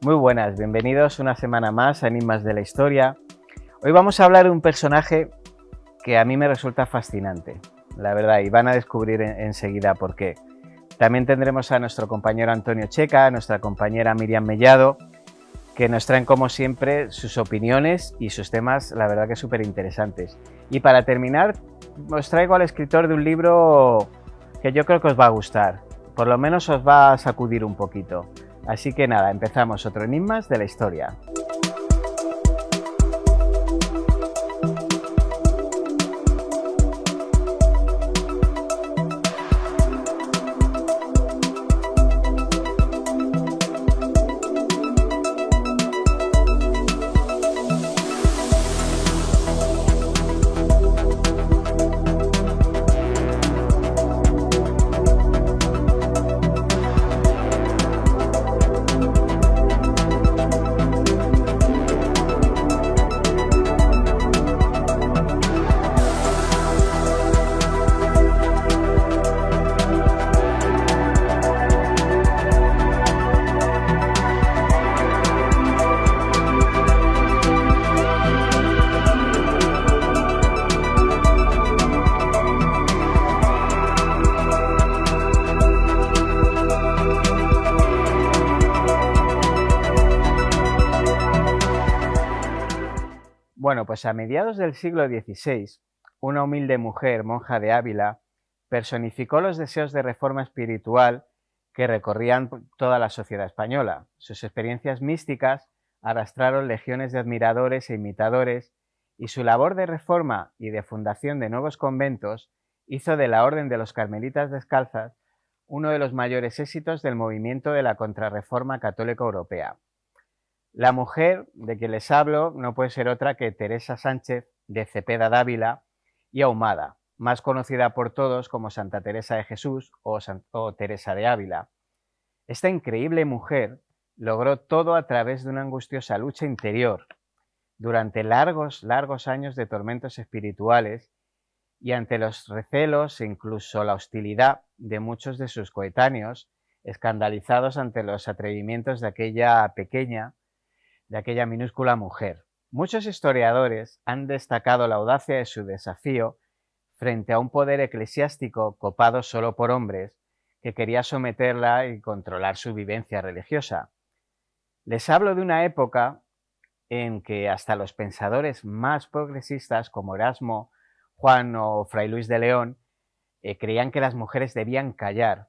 Muy buenas, bienvenidos una semana más a Enigmas de la Historia. Hoy vamos a hablar de un personaje que a mí me resulta fascinante, la verdad, y van a descubrir enseguida por qué. También tendremos a nuestro compañero Antonio Checa, a nuestra compañera Miriam Mellado, que nos traen como siempre sus opiniones y sus temas, la verdad que súper interesantes. Y para terminar, os traigo al escritor de un libro que yo creo que os va a gustar, por lo menos os va a sacudir un poquito. Así que nada, empezamos otro Enigmas de la Historia. Bueno, pues a mediados del siglo XVI, una humilde mujer, monja de Ávila, personificó los deseos de reforma espiritual que recorrían toda la sociedad española. Sus experiencias místicas arrastraron legiones de admiradores e imitadores, y su labor de reforma y de fundación de nuevos conventos hizo de la Orden de los Carmelitas Descalzas uno de los mayores éxitos del movimiento de la Contrarreforma Católica Europea. La mujer de quien les hablo no puede ser otra que Teresa Sánchez de Cepeda Dávila y Ahumada, más conocida por todos como Santa Teresa de Jesús o Teresa de Ávila. Esta increíble mujer logró todo a través de una angustiosa lucha interior durante largos años de tormentos espirituales y ante los recelos e incluso la hostilidad de muchos de sus coetáneos, escandalizados ante los atrevimientos de aquella minúscula mujer. Muchos historiadores han destacado la audacia de su desafío frente a un poder eclesiástico copado solo por hombres que quería someterla y controlar su vivencia religiosa. Les hablo de una época en que hasta los pensadores más progresistas como Erasmo, Juan o Fray Luis de León creían que las mujeres debían callar.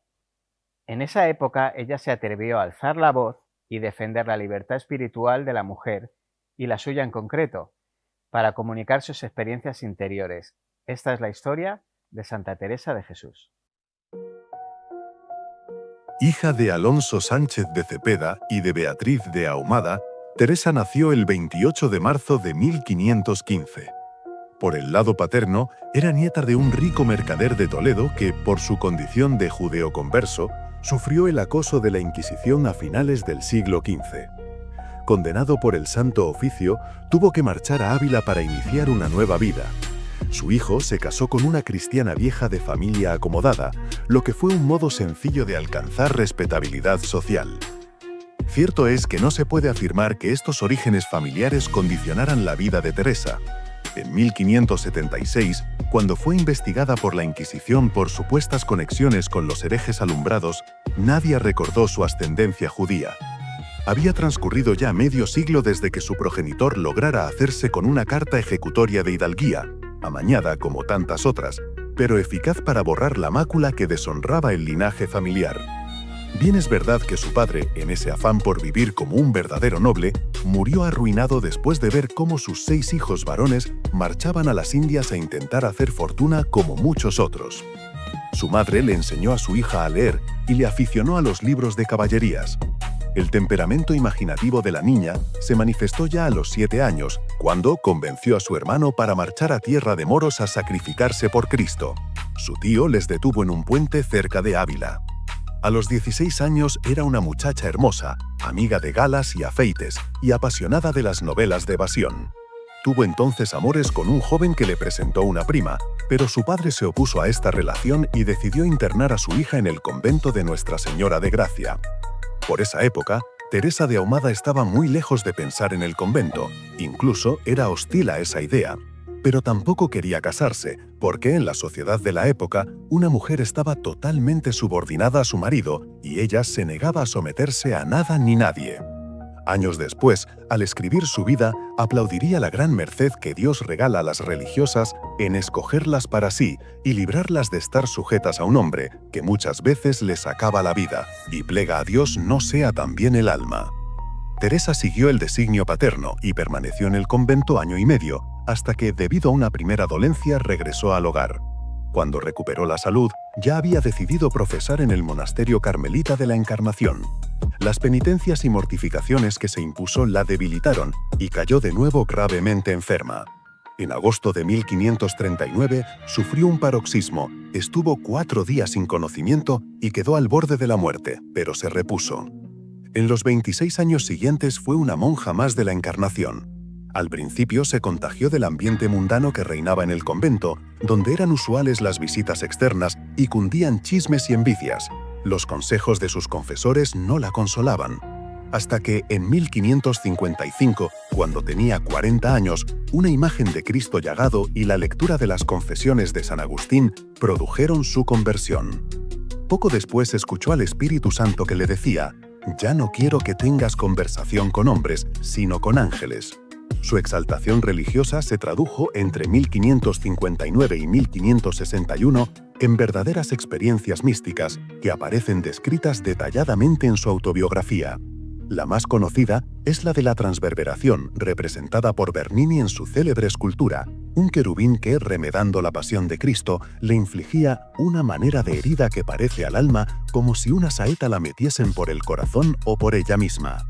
En esa época ella se atrevió a alzar la voz y defender la libertad espiritual de la mujer, y la suya en concreto, para comunicar sus experiencias interiores. Esta es la historia de Santa Teresa de Jesús. Hija de Alonso Sánchez de Cepeda y de Beatriz de Ahumada, Teresa nació el 28 de marzo de 1515. Por el lado paterno, era nieta de un rico mercader de Toledo que, por su condición de judeoconverso, sufrió el acoso de la Inquisición a finales del siglo XV. Condenado por el Santo Oficio, tuvo que marchar a Ávila para iniciar una nueva vida. Su hijo se casó con una cristiana vieja de familia acomodada, lo que fue un modo sencillo de alcanzar respetabilidad social. Cierto es que no se puede afirmar que estos orígenes familiares condicionaran la vida de Teresa. En 1576, cuando fue investigada por la Inquisición por supuestas conexiones con los herejes alumbrados, nadie recordó su ascendencia judía. Había transcurrido ya medio siglo desde que su progenitor lograra hacerse con una carta ejecutoria de hidalguía, amañada como tantas otras, pero eficaz para borrar la mácula que deshonraba el linaje familiar. Bien es verdad que su padre, en ese afán por vivir como un verdadero noble, murió arruinado después de ver cómo sus 6 hijos varones marchaban a las Indias a intentar hacer fortuna como muchos otros. Su madre le enseñó a su hija a leer y le aficionó a los libros de caballerías. El temperamento imaginativo de la niña se manifestó ya a los 7 años, cuando convenció a su hermano para marchar a tierra de moros a sacrificarse por Cristo. Su tío les detuvo en un puente cerca de Ávila. A los 16 años era una muchacha hermosa, amiga de galas y afeites, y apasionada de las novelas de evasión. Tuvo entonces amores con un joven que le presentó una prima, pero su padre se opuso a esta relación y decidió internar a su hija en el convento de Nuestra Señora de Gracia. Por esa época, Teresa de Ahumada estaba muy lejos de pensar en el convento, incluso era hostil a esa idea. Pero tampoco quería casarse, porque en la sociedad de la época una mujer estaba totalmente subordinada a su marido y ella se negaba a someterse a nada ni nadie. Años después, al escribir su vida, aplaudiría la gran merced que Dios regala a las religiosas en escogerlas para sí y librarlas de estar sujetas a un hombre que muchas veces les acaba la vida y plega a Dios no sea también el alma. Teresa siguió el designio paterno y permaneció en el convento año y medio, hasta que, debido a una primera dolencia, regresó al hogar. Cuando recuperó la salud, ya había decidido profesar en el monasterio carmelita de la Encarnación. Las penitencias y mortificaciones que se impuso la debilitaron y cayó de nuevo gravemente enferma. En agosto de 1539 sufrió un paroxismo, estuvo 4 días sin conocimiento y quedó al borde de la muerte, pero se repuso. En los 26 años siguientes fue una monja más de la Encarnación. Al principio se contagió del ambiente mundano que reinaba en el convento, donde eran usuales las visitas externas y cundían chismes y envidias. Los consejos de sus confesores no la consolaban. Hasta que, en 1555, cuando tenía 40 años, una imagen de Cristo llagado y la lectura de las confesiones de San Agustín produjeron su conversión. Poco después escuchó al Espíritu Santo que le decía: «Ya no quiero que tengas conversación con hombres, sino con ángeles». Su exaltación religiosa se tradujo entre 1559 y 1561 en verdaderas experiencias místicas que aparecen descritas detalladamente en su autobiografía. La más conocida es la de la Transverberación, representada por Bernini en su célebre escultura, un querubín que, remedando la pasión de Cristo, le infligía una manera de herida que parece al alma como si una saeta la metiesen por el corazón o por ella misma.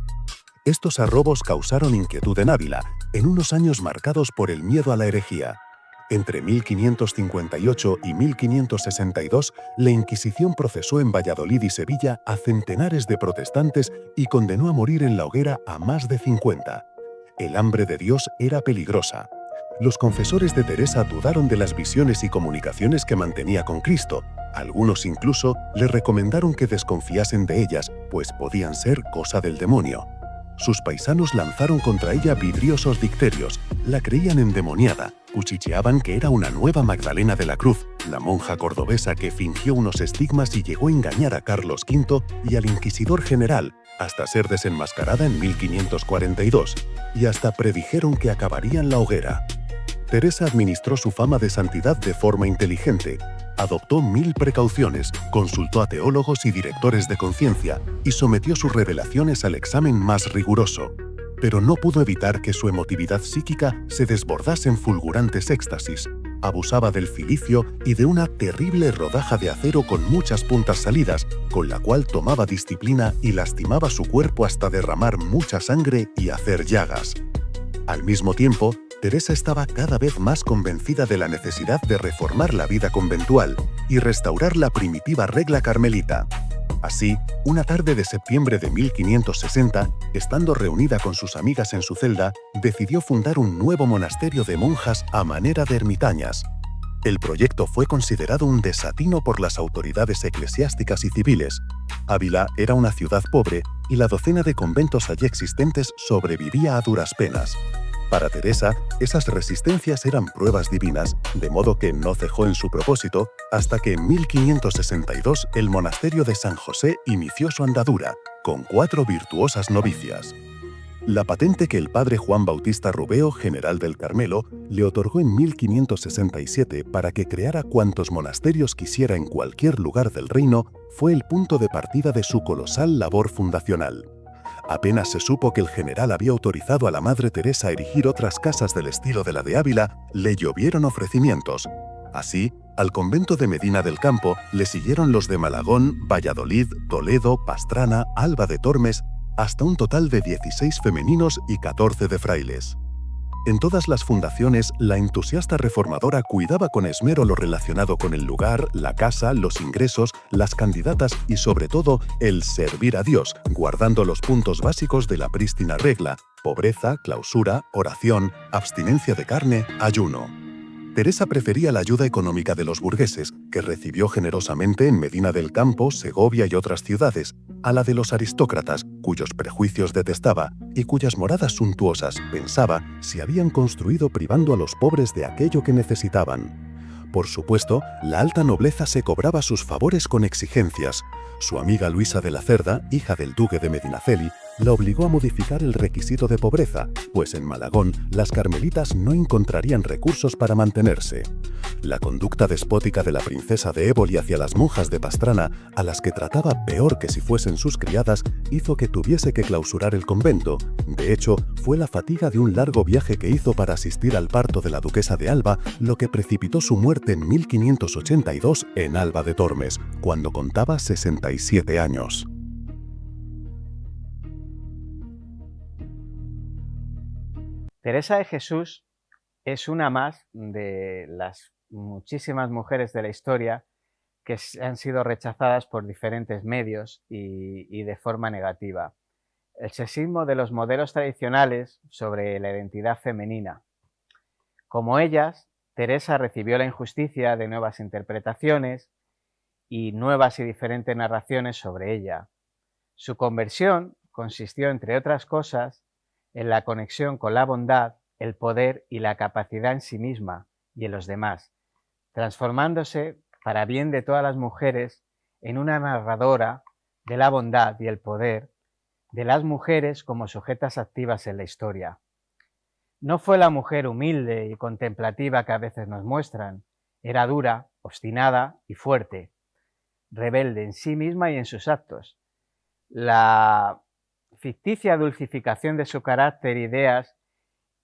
Estos arrobos causaron inquietud en Ávila, en unos años marcados por el miedo a la herejía. Entre 1558 y 1562, la Inquisición procesó en Valladolid y Sevilla a centenares de protestantes y condenó a morir en la hoguera a más de 50. El hambre de Dios era peligrosa. Los confesores de Teresa dudaron de las visiones y comunicaciones que mantenía con Cristo. Algunos incluso le recomendaron que desconfiasen de ellas, pues podían ser cosa del demonio. Sus paisanos lanzaron contra ella vidriosos dicterios, la creían endemoniada, cuchicheaban que era una nueva Magdalena de la Cruz, la monja cordobesa que fingió unos estigmas y llegó a engañar a Carlos V y al inquisidor general, hasta ser desenmascarada en 1542, y hasta predijeron que acabaría en la hoguera. Teresa administró su fama de santidad de forma inteligente. Adoptó 1000 precauciones, consultó a teólogos y directores de conciencia y sometió sus revelaciones al examen más riguroso. Pero no pudo evitar que su emotividad psíquica se desbordase en fulgurantes éxtasis. Abusaba del cilicio y de una terrible rodaja de acero con muchas puntas salidas, con la cual tomaba disciplina y lastimaba su cuerpo hasta derramar mucha sangre y hacer llagas. Al mismo tiempo, Teresa estaba cada vez más convencida de la necesidad de reformar la vida conventual y restaurar la primitiva regla carmelita. Así, una tarde de septiembre de 1560, estando reunida con sus amigas en su celda, decidió fundar un nuevo monasterio de monjas a manera de ermitañas. El proyecto fue considerado un desatino por las autoridades eclesiásticas y civiles. Ávila era una ciudad pobre y la docena de conventos allí existentes sobrevivía a duras penas. Para Teresa, esas resistencias eran pruebas divinas, de modo que no cejó en su propósito hasta que en 1562 el monasterio de San José inició su andadura, con 4 virtuosas novicias. La patente que el padre Juan Bautista Rubeo, general del Carmelo, le otorgó en 1567 para que creara cuantos monasterios quisiera en cualquier lugar del reino fue el punto de partida de su colosal labor fundacional. Apenas se supo que el general había autorizado a la Madre Teresa a erigir otras casas del estilo de la de Ávila, le llovieron ofrecimientos. Así, al convento de Medina del Campo le siguieron los de Malagón, Valladolid, Toledo, Pastrana, Alba de Tormes, hasta un total de 16 femeninos y 14 de frailes. En todas las fundaciones, la entusiasta reformadora cuidaba con esmero lo relacionado con el lugar, la casa, los ingresos, las candidatas y sobre todo el servir a Dios, guardando los puntos básicos de la prístina regla: pobreza, clausura, oración, abstinencia de carne, ayuno. Teresa prefería la ayuda económica de los burgueses, que recibió generosamente en Medina del Campo, Segovia y otras ciudades, a la de los aristócratas, cuyos prejuicios detestaba y cuyas moradas suntuosas pensaba se habían construido privando a los pobres de aquello que necesitaban. Por supuesto, la alta nobleza se cobraba sus favores con exigencias. Su amiga Luisa de la Cerda, hija del duque de Medinaceli, la obligó a modificar el requisito de pobreza, pues en Malagón las carmelitas no encontrarían recursos para mantenerse. La conducta despótica de la princesa de Éboli hacia las monjas de Pastrana, a las que trataba peor que si fuesen sus criadas, hizo que tuviese que clausurar el convento. De hecho, fue la fatiga de un largo viaje que hizo para asistir al parto de la duquesa de Alba lo que precipitó su muerte en 1582 en Alba de Tormes, cuando contaba 67 años. Teresa de Jesús es una más de las muchísimas mujeres de la historia que han sido rechazadas por diferentes medios y de forma negativa. El sexismo de los modelos tradicionales sobre la identidad femenina. Como ellas, Teresa recibió la injusticia de nuevas interpretaciones y nuevas y diferentes narraciones sobre ella. Su conversión consistió, entre otras cosas, en la conexión con la bondad, el poder y la capacidad en sí misma y en los demás, transformándose, para bien de todas las mujeres, en una narradora de la bondad y el poder de las mujeres como sujetas activas en la historia. No fue la mujer humilde y contemplativa que a veces nos muestran, era dura, obstinada y fuerte, rebelde en sí misma y en sus actos. La ficticia dulcificación de su carácter e ideas,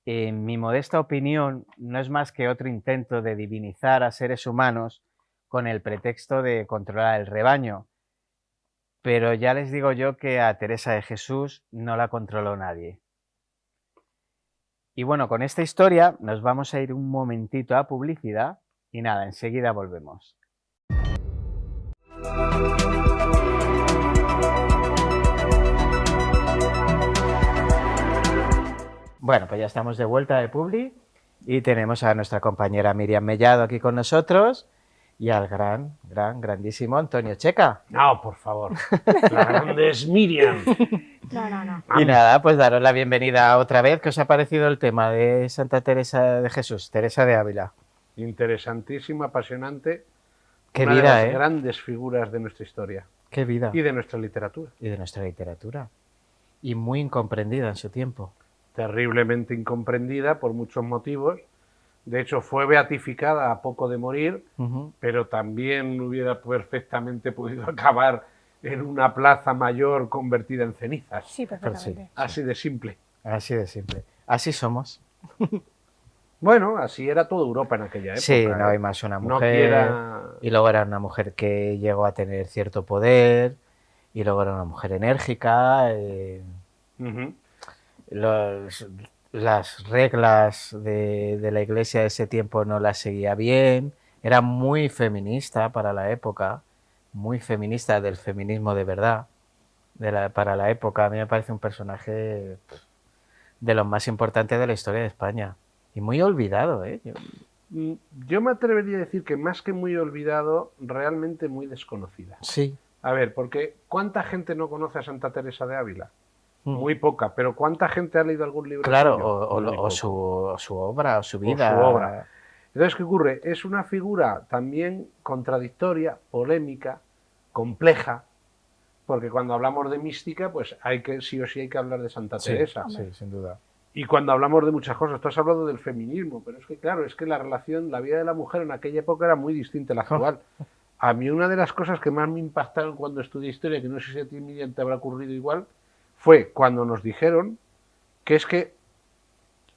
en mi modesta opinión, no es más que otro intento de divinizar a seres humanos con el pretexto de controlar el rebaño. Pero ya les digo yo que a Teresa de Jesús no la controló nadie. Y bueno, con esta historia nos vamos a ir un momentito a publicidad y nada, enseguida volvemos. Bueno, pues ya estamos de vuelta de Publi y tenemos a nuestra compañera Miriam Mellado aquí con nosotros y al grandísimo Antonio Checa. No, por favor. La grande es Miriam. No. Y nada, pues daros la bienvenida otra vez. ¿Qué os ha parecido el tema de Santa Teresa de Jesús, Teresa de Ávila? Interesantísimo, apasionante. Qué Una vida, de las grandes figuras de nuestra historia. Qué vida. Y de nuestra literatura. Y de nuestra literatura. Y muy incomprendida en su tiempo. Terriblemente incomprendida por muchos motivos. De hecho, fue beatificada a poco de morir, pero también hubiera perfectamente podido acabar en una plaza mayor convertida en cenizas. Sí, perfectamente. Sí. Así de simple. Así de simple. Así somos. Bueno, así era toda Europa en aquella época. Sí, no hay más una mujer. No quiera... Y luego era una mujer que llegó a tener cierto poder. Y luego era una mujer enérgica. Las reglas de la iglesia de ese tiempo no las seguía bien. Era muy feminista para la época. Muy feminista, del feminismo de verdad. Para la época. A mí me parece un personaje de los más importantes de la historia de España. Y muy olvidado, ¿eh? Yo me atrevería a decir que más que muy olvidado, realmente muy desconocida. Sí. A ver, porque ¿cuánta gente no conoce a Santa Teresa de Ávila? Muy poca, pero ¿cuánta gente ha leído algún libro? Claro, suyo? o su obra, o su vida. O su obra. Entonces, ¿qué ocurre? Es una figura también contradictoria, polémica, compleja, porque cuando hablamos de mística, pues sí o sí hay que hablar de Santa Teresa. Sí, sin duda. Y cuando hablamos de muchas cosas, tú has hablado del feminismo, pero es que claro, es que la vida de la mujer en aquella época era muy distinta a la actual. A mí una de las cosas que más me impactaron cuando estudié historia, que no sé si a ti, Miriam, te habrá ocurrido igual, fue cuando nos dijeron que es que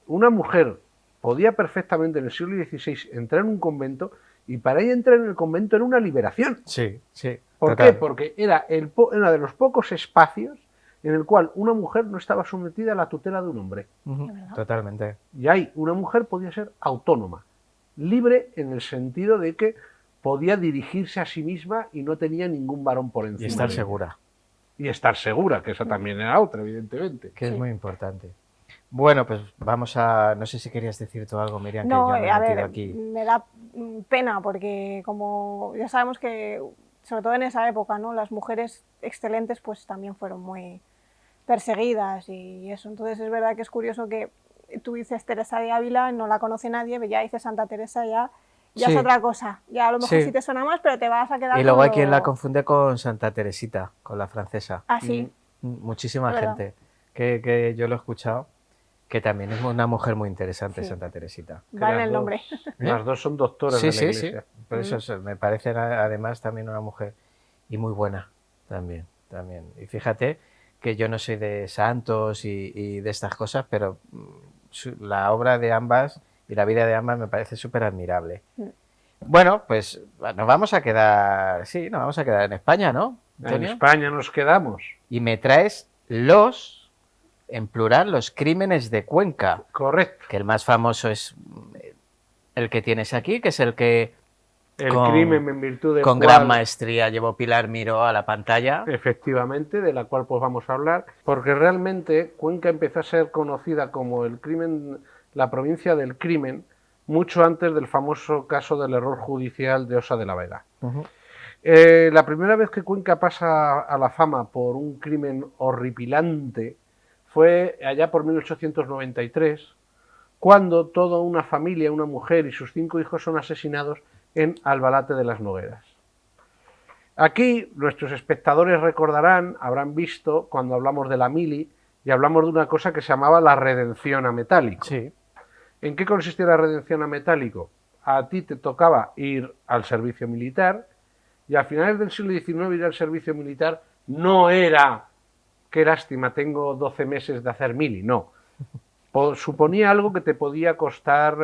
una mujer podía perfectamente en el siglo XVI entrar en un convento y para ella entrar en el convento era una liberación. Sí, sí. ¿Por qué? Porque era uno de los pocos espacios en el cual una mujer no estaba sometida a la tutela de un hombre. Totalmente. Y ahí una mujer podía ser autónoma, libre en el sentido de que podía dirigirse a sí misma y no tenía ningún varón por encima. Y estar segura. Y estar segura, que esa también era otra, evidentemente. Que es muy importante. Bueno, pues vamos a... No sé si querías decir tú algo, Miriam, No, que yo me he a metido ver, aquí. me da pena porque como ya sabemos que, sobre todo en esa época, ¿no? Las mujeres excelentes pues también fueron muy perseguidas y eso. Entonces es verdad que es curioso que tú dices Teresa de Ávila, no la conoce nadie, pero ya dices Santa Teresa, ya Sí. es otra cosa. Ya a lo mejor Sí. sí te suena más, pero te vas a quedar Y luego con hay quien la lo- confunde con Santa Teresita, con la francesa. así. Muchísima Es verdad. gente que yo lo he escuchado, que también es una mujer muy interesante, Sí. Santa Teresita. Va en las el dos- nombre. Las dos son doctoras Sí, de la sí, sí. Iglesia. Por eso me parece además también una mujer y muy buena también. Y fíjate que yo no soy de santos y de estas cosas, pero la obra de ambas y la vida de ambas me parece súper admirable. Bueno, pues nos vamos a quedar, sí, nos vamos a quedar en España, ¿no, En Antonio? España nos quedamos. Y me traes en plural, los crímenes de Cuenca, Correcto. que el más famoso es el que tienes aquí, que es el que El con- crimen en virtud del con cual, gran maestría llevó Pilar Miró a la pantalla. efectivamente, de la cual pues vamos a hablar, porque realmente Cuenca empezó a ser conocida como el crimen, la provincia del crimen, mucho antes del famoso caso del error judicial de Osa de la Vega. Ujú. La primera vez que Cuenca pasa a la fama por un crimen horripilante fue allá por 1893, cuando toda una familia, una mujer y sus 5 hijos son asesinados en Albalate de las Nogueras. Aquí nuestros espectadores recordarán, habrán visto cuando hablamos de la mili y hablamos de una cosa que se llamaba la redención a metálico. Sí. ¿En qué consistía la redención a metálico? A ti te tocaba ir al servicio militar y a finales del siglo XIX ir al servicio militar no era, qué lástima, tengo 12 meses de hacer mili, no. Suponía algo que te podía costar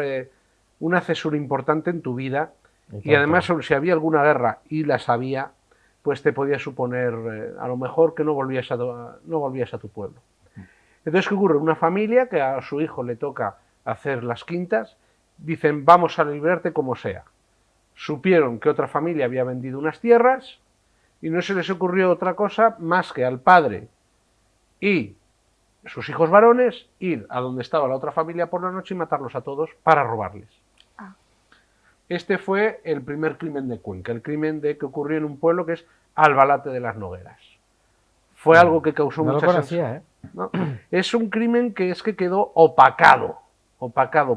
una cesura importante en tu vida y además si había alguna guerra y las había, pues te podía suponer a lo mejor que no volvías a tu pueblo. Entonces, ¿qué ocurre? Una familia que a su hijo le toca hacer las quintas, dicen vamos a librarte como sea. Supieron que otra familia había vendido unas tierras y no se les ocurrió otra cosa más que al padre y sus hijos varones ir a donde estaba la otra familia por la noche y matarlos a todos para robarles. Este fue el primer crimen de Cuenca, el crimen que ocurrió en un pueblo que es Albalate de las Nogueras. Fue algo que causó No lo mucha conocía, ¿eh? ¿no? Es un crimen que quedó opacado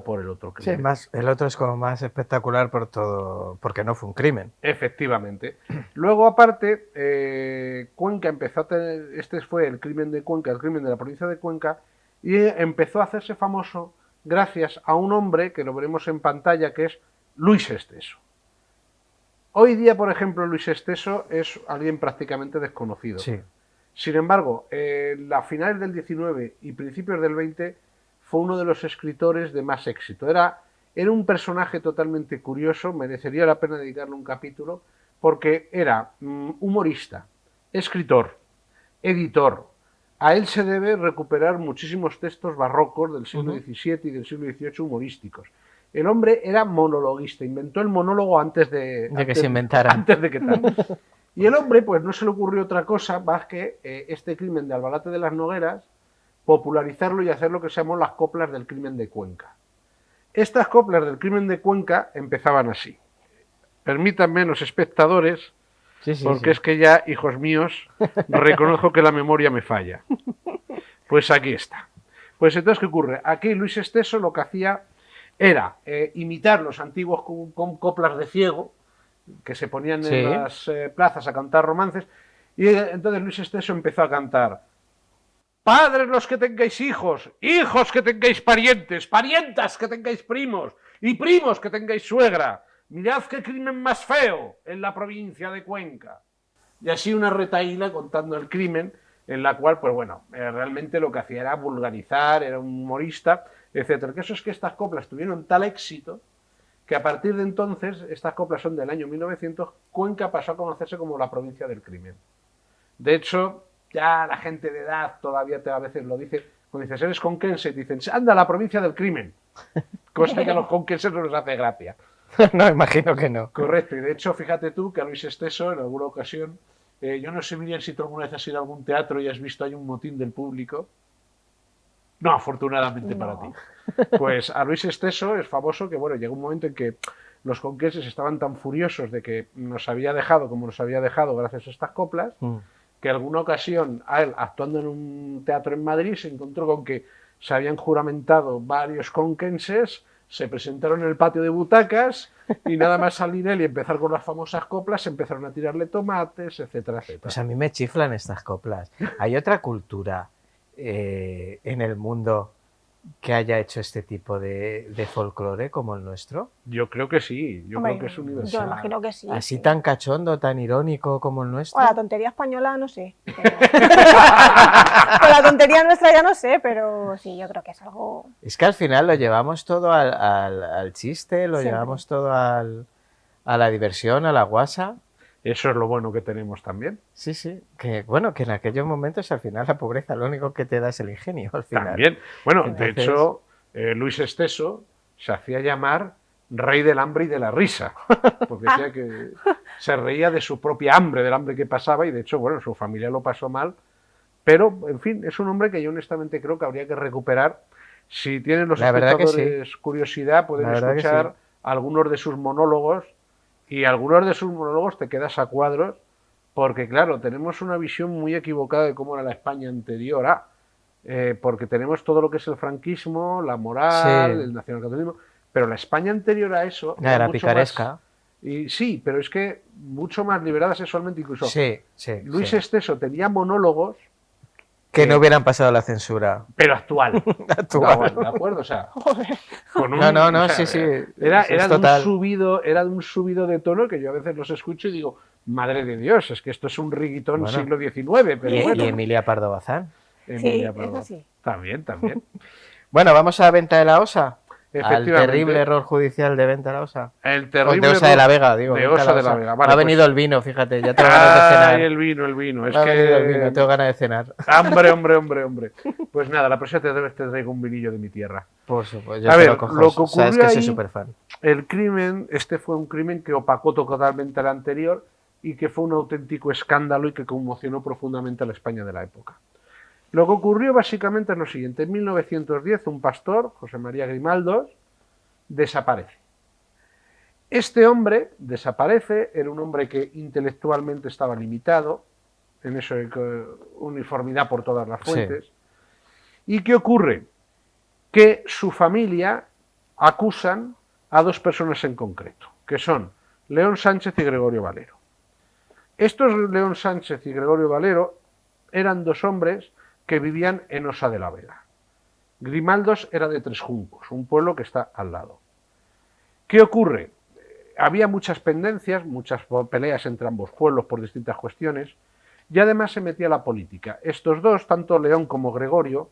por el otro Sí, crimen. el otro es como más espectacular por todo, porque no fue un crimen. Efectivamente. Luego, aparte, Cuenca empezó a tener, este fue el crimen de Cuenca, el crimen de la provincia de Cuenca, y empezó a hacerse famoso gracias a un hombre que lo veremos en pantalla, que es Luis Esteso. Hoy día, por ejemplo, Luis Esteso es alguien prácticamente desconocido. Sí. Sin embargo, a finales del 19 y principios del 20 fue uno de los escritores de más éxito. Era un personaje totalmente curioso, merecería la pena dedicarle un capítulo, porque era humorista, escritor, editor. A él se debe recuperar muchísimos textos barrocos del siglo XVII y del siglo XVIII humorísticos. El hombre era monologuista, inventó el monólogo antes de que se inventara. Antes de que tal. Y el hombre, pues no se le ocurrió otra cosa más que este crimen de Albalate de las Nogueras, popularizarlo y hacer lo que se llamó las coplas del crimen de Cuenca. Estas coplas del crimen de Cuenca empezaban así. Permítanme los espectadores, porque es que ya, hijos míos, reconozco que la memoria me falla. Pues aquí está. Pues entonces, ¿qué ocurre? Aquí Luis Esteso lo que hacía era imitar los antiguos con coplas de ciego, que se ponían en las plazas a cantar romances, y entonces Luis Esteso empezó a cantar: padres los que tengáis hijos, hijos que tengáis parientes, parientas que tengáis primos, y primos que tengáis suegra, mirad qué crimen más feo en la provincia de Cuenca. Y así una retahíla contando el crimen, en la cual, pues bueno, realmente lo que hacía era vulgarizar, era un humorista, etc. El caso es que estas coplas tuvieron tal éxito que a partir de entonces, estas coplas son del año 1900, Cuenca pasó a conocerse como la provincia del crimen. De hecho, ya la gente de edad todavía a veces lo dice, cuando dices, eres conquense, te dicen, anda, la provincia del crimen. Cosa que a los conquenses no les hace gracia. No, imagino que no. Correcto, y de hecho, fíjate tú que a Luis Esteso, en alguna ocasión, yo no sé, Miriam, si tú alguna vez has ido a algún teatro y has visto ahí un motín del público. No, afortunadamente para ti. Pues a Luis Esteso es famoso que, bueno, llegó un momento en que los conquenses estaban tan furiosos de que nos había dejado como nos había dejado gracias a estas coplas, que alguna ocasión, a él, actuando en un teatro en Madrid, se encontró con que se habían juramentado varios conquenses, se presentaron en el patio de butacas y nada más salir él y empezar con las famosas coplas, empezaron a tirarle tomates, etcétera, etcétera. Pues a mí me chiflan estas coplas. ¿Hay otra cultura en el mundo que haya hecho este tipo de folclore como el nuestro? Yo creo que sí, yo Hombre, creo que es yo universal. imagino que sí. Así sí. tan cachondo, tan irónico como el nuestro. O la tontería española, no sé. Con la tontería nuestra ya no sé, pero sí, yo creo que es algo... Es que al final lo llevamos todo al chiste, lo Siempre. llevamos todo a la diversión, a la guasa. Eso es lo bueno que tenemos también. Sí, sí. Que bueno, que en aquellos momentos al final la pobreza lo único que te da es el ingenio al final. También. Bueno, de Entonces- hecho, Luis Esteso se hacía llamar rey del hambre y de la risa, porque decía que se reía de su propia hambre, del hambre que pasaba, y de hecho, bueno, su familia lo pasó mal, pero, en fin, es un hombre que yo honestamente creo que habría que recuperar. Si tienen los La verdad que espectadores curiosidad, pueden La verdad que escuchar sí. algunos de sus monólogos, y algunos de sus monólogos te quedas a cuadros, porque claro, tenemos una visión muy equivocada de cómo era la España anterior a, porque tenemos todo lo que es el franquismo, la moral, Sí. el nacionalcatolicismo, pero la España anterior a eso Era mucho picaresca. más- y sí, pero es que mucho más liberada sexualmente, incluso Sí, sí. Luis sí. Esteso tenía monólogos, Que no hubieran pasado la censura pero actual. actual. ¿De acuerdo? O sea, Joder. con un- No, o sea, sí, sí. Era, Es era de un total. subido, era de un subido de tono que yo a veces los escucho y digo, madre de Dios, es que esto es un riguitón Bueno. siglo XIX, pero Y, bueno. y Emilia Pardo Bazán. Emilia Sí, Pardo. eso sí. También, también. Bueno, vamos a Venta de la Osa. Al Efectivamente. terrible error judicial de Venta de la Osa. El O terrible de Osa de la error Vega, digo. de Venta Osa de la Vega. Vale, ha pues- venido el vino, fíjate, ya tengo ganas de cenar. Ay, el vino, el vino. Es Me ha venido el vino, que... tengo ganas de cenar. Hombre. Pues nada, la próxima te traigo un vinillo de mi tierra. Por supuesto, yo A te ver, lo cojo. lo que Sabes ocurrió que soy ahí- súper fan. El crimen, este fue un crimen que opacó totalmente al anterior y que fue un auténtico escándalo y que conmocionó profundamente a la España de la época. Lo que ocurrió básicamente es lo siguiente. En 1910 un pastor, José María Grimaldos, desaparece. Este hombre desaparece, era un hombre que intelectualmente estaba limitado, en eso de uniformidad por todas las fuentes. ¿Y qué ocurre? Que su familia acusan a dos personas en concreto, que son León Sánchez y Gregorio Valero. Estos León Sánchez y Gregorio Valero eran dos hombres que vivían en Osa de la Vega. Grimaldos era de Tres Juncos, un pueblo que está al lado. ¿Qué ocurre? Había muchas pendencias, muchas peleas entre ambos pueblos por distintas cuestiones, y además se metía la política. Estos dos, tanto León como Gregorio,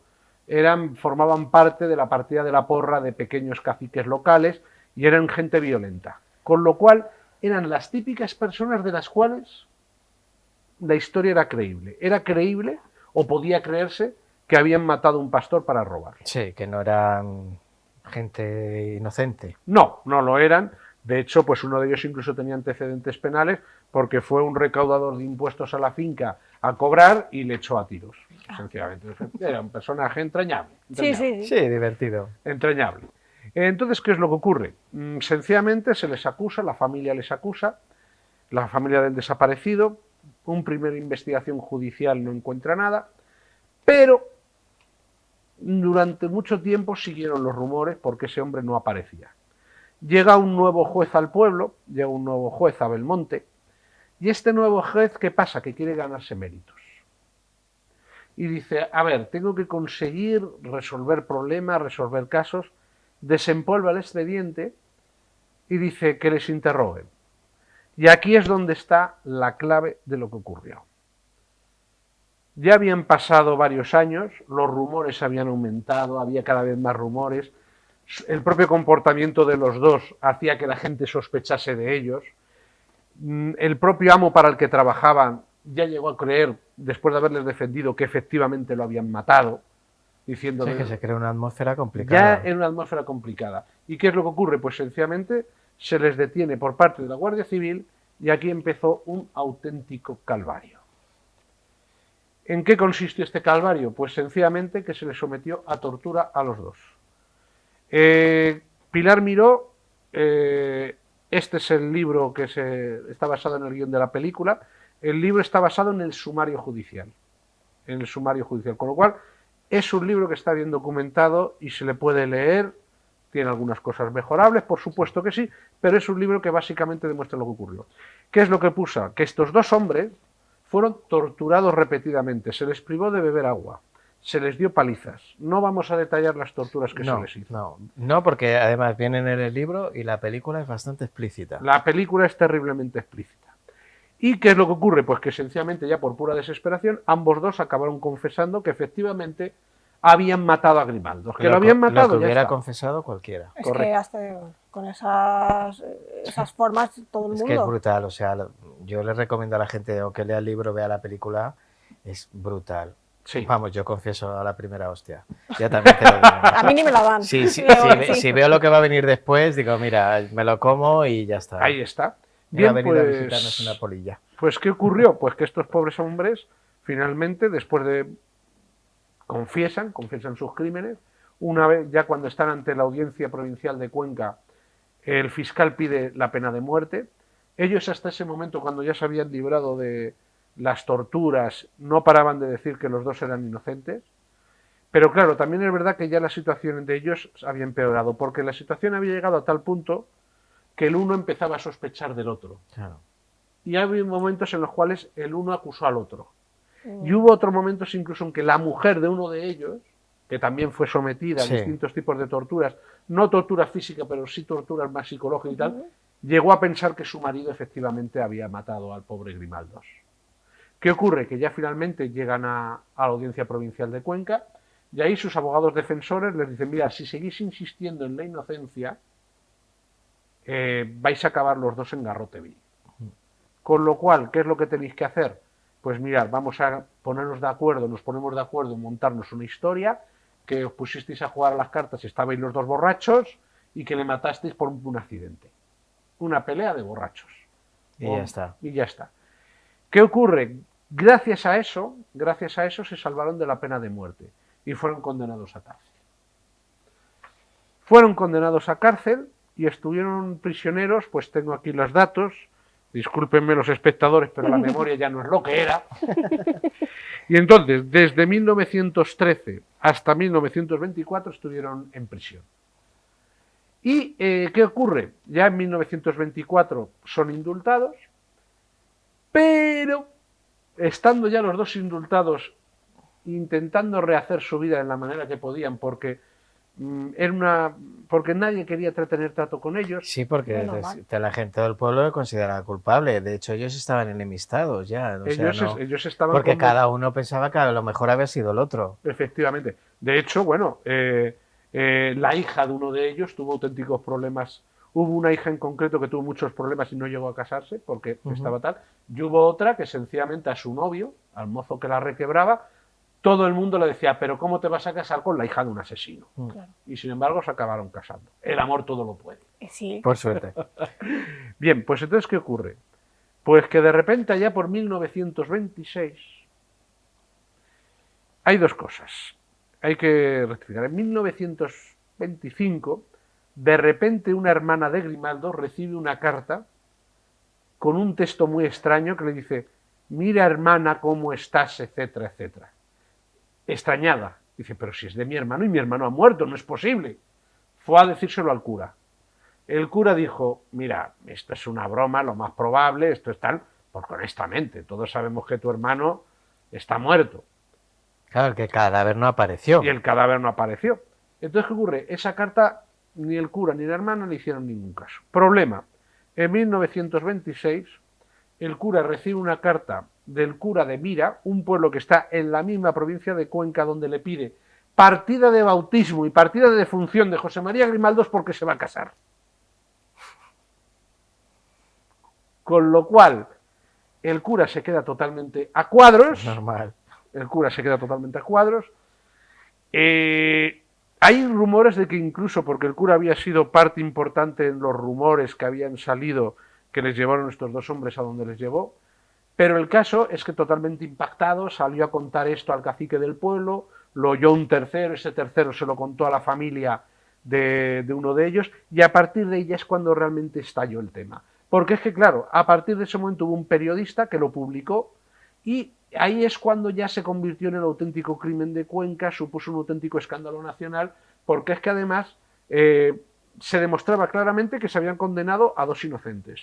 formaban parte de la partida de la porra de pequeños caciques locales y eran gente violenta. Con lo cual, eran las típicas personas de las cuales la historia era creíble. Era creíble o podía creerse que habían matado a un pastor para robarlo. Sí, que no eran gente inocente. No, no lo eran. De hecho, pues uno de ellos incluso tenía antecedentes penales porque fue un recaudador de impuestos a la finca a cobrar y le echó a tiros, sencillamente. Era un personaje entrañable. Sí, sí, sí. Sí, divertido. Entrañable. Entonces, ¿qué es lo que ocurre? Sencillamente se les acusa, la familia les acusa, la familia del desaparecido, una primera investigación judicial no encuentra nada, pero durante mucho tiempo siguieron los rumores porque ese hombre no aparecía. Llega un nuevo juez al pueblo, llega un nuevo juez a Belmonte, y este nuevo juez, ¿qué pasa? Que quiere ganarse méritos. Y dice, a ver, tengo que conseguir resolver problemas, resolver casos, desempolva el expediente y dice que les interroguen. Y aquí es donde está la clave de lo que ocurrió. Ya habían pasado varios años, los rumores habían aumentado, había cada vez más rumores, el propio comportamiento de los dos hacía que la gente sospechase de ellos, el propio amo para el que trabajaban ya llegó a creer, después de haberles defendido, que efectivamente lo habían matado, diciendo Sí, que se crea una atmósfera complicada. ya en una atmósfera complicada. ¿Y qué es lo que ocurre? Pues sencillamente se les detiene por parte de la Guardia Civil y aquí empezó un auténtico calvario. ¿En qué consistió este calvario? Pues sencillamente que se les sometió a tortura a los dos. Pilar Miró, este es el libro que está basado en el guión de la película, El libro está basado en el sumario judicial. En el sumario judicial. Con lo cual, es un libro que está bien documentado y se le puede leer. Tiene algunas cosas mejorables, por supuesto que sí, pero es un libro que básicamente demuestra lo que ocurrió. ¿Qué es lo que puso? Que estos dos hombres fueron torturados repetidamente, se les privó de beber agua, se les dio palizas. No vamos a detallar las torturas que se les hizo. No, porque además vienen en el libro y la película es bastante explícita. La película es terriblemente explícita. ¿Y qué es lo que ocurre? Pues que sencillamente, ya por pura desesperación, ambos dos acabaron confesando que efectivamente habían matado a Grimaldo. Que lo habían matado, lo que hubiera ya está. confesado cualquiera. Es Correcto. que hasta con esas formas todo el Es mundo. que es brutal, o sea, yo le recomiendo a la gente o que lea el libro, vea la película, es brutal. Sí. Vamos, yo confieso a la primera hostia. Ya también te lo digo. A mí ni me la dan. Si veo lo que va a venir después, digo, mira, me lo como y ya está. Ahí está. Bien, ha Bien, venido a visitarnos una polilla. pues ¿qué ocurrió? Pues que estos pobres hombres, finalmente, después de confiesan sus crímenes. Una vez, ya cuando están ante la Audiencia Provincial de Cuenca, el fiscal pide la pena de muerte. Ellos hasta ese momento, cuando ya se habían librado de las torturas, no paraban de decir que los dos eran inocentes. Pero claro, también es verdad que ya la situación de ellos había empeorado, porque la situación había llegado a tal punto que el uno empezaba a sospechar del otro. Claro. Y había momentos en los cuales el uno acusó al otro. Y hubo otros momentos incluso en que la mujer de uno de ellos, que también fue sometida a distintos tipos de torturas, no tortura física, pero sí torturas más psicológicas y tal, llegó a pensar que su marido efectivamente había matado al pobre Grimaldos. ¿Qué ocurre? Que ya finalmente llegan a la Audiencia Provincial de Cuenca y ahí sus abogados defensores les dicen, mira, si seguís insistiendo en la inocencia, vais a acabar los dos en garrote vil. Con lo cual, ¿qué es lo que tenéis que hacer? Pues mirad, vamos a ponernos de acuerdo, nos ponemos de acuerdo en montarnos una historia, que os pusisteis a jugar a las cartas y estabais los dos borrachos y que le matasteis por un accidente. Una pelea de borrachos. Ya está. Y ya está. ¿Qué ocurre? Gracias a eso se salvaron de la pena de muerte y fueron condenados a cárcel. Fueron condenados a cárcel y estuvieron prisioneros, pues tengo aquí los datos, discúlpenme los espectadores, pero la memoria ya no es lo que era. Y entonces, desde 1913 hasta 1924 estuvieron en prisión. ¿Y qué ocurre? Ya en 1924 son indultados, pero estando ya los dos indultados, intentando rehacer su vida de la manera que podían, porque porque nadie quería tener trato con ellos. Sí, porque la gente del pueblo lo consideraba culpable. De hecho, ellos estaban enemistados ya. Ellos estaban porque cada uno pensaba que a lo mejor había sido el otro. Efectivamente. De hecho, bueno, la hija de uno de ellos tuvo auténticos problemas. Hubo una hija en concreto que tuvo muchos problemas y no llegó a casarse porque estaba tal. Y hubo otra que sencillamente a su novio, al mozo que la requebraba, todo el mundo le decía, pero ¿cómo te vas a casar con la hija de un asesino? Claro. Y sin embargo se acabaron casando. El amor todo lo puede. Sí. Por suerte. Bien, pues entonces, ¿qué ocurre? Pues que de repente allá por 1926 hay dos cosas. Hay que rectificar. En 1925, de repente una hermana de Grimaldo recibe una carta con un texto muy extraño que le dice, mira hermana cómo estás, etcétera, etcétera. Extrañada. Dice, pero si es de mi hermano y mi hermano ha muerto, no es posible. Fue a decírselo al cura. El cura dijo, mira, esto es una broma, lo más probable, esto es tal, porque honestamente, todos sabemos que tu hermano está muerto. Claro, que el cadáver no apareció. Y el cadáver no apareció. Entonces, ¿qué ocurre? Esa carta ni el cura ni la hermana le hicieron ningún caso. Problema, en 1926 el cura recibe una carta del cura de Mira, un pueblo que está en la misma provincia de Cuenca, donde le pide partida de bautismo y partida de defunción de José María Grimaldos porque se va a casar. Con lo cual, el cura se queda totalmente a cuadros. Normal. El cura se queda totalmente a cuadros. Hay rumores de que incluso, porque el cura había sido parte importante en los rumores que habían salido, que les llevaron estos dos hombres a donde les llevó, pero el caso es que totalmente impactado salió a contar esto al cacique del pueblo, lo oyó un tercero, ese tercero se lo contó a la familia de uno de ellos, y a partir de ella es cuando realmente estalló el tema. Porque es que, claro, a partir de ese momento hubo un periodista que lo publicó y ahí es cuando ya se convirtió en el auténtico crimen de Cuenca, supuso un auténtico escándalo nacional, porque es que además se demostraba claramente que se habían condenado a 2 inocentes.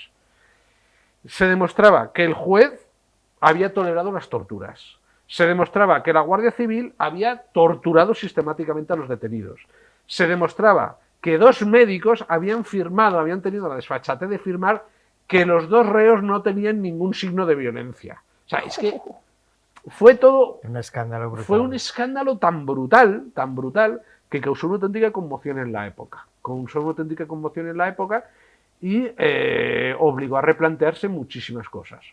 Se demostraba que el juez había tolerado las torturas. Se demostraba que la Guardia Civil había torturado sistemáticamente a los detenidos. Se demostraba que 2 médicos habían tenido la desfachatez de firmar que los 2 reos no tenían ningún signo de violencia. O sea, es que fue todo... Un escándalo brutal. Fue un escándalo tan brutal, que causó una auténtica conmoción en la época. Y obligó a replantearse muchísimas cosas.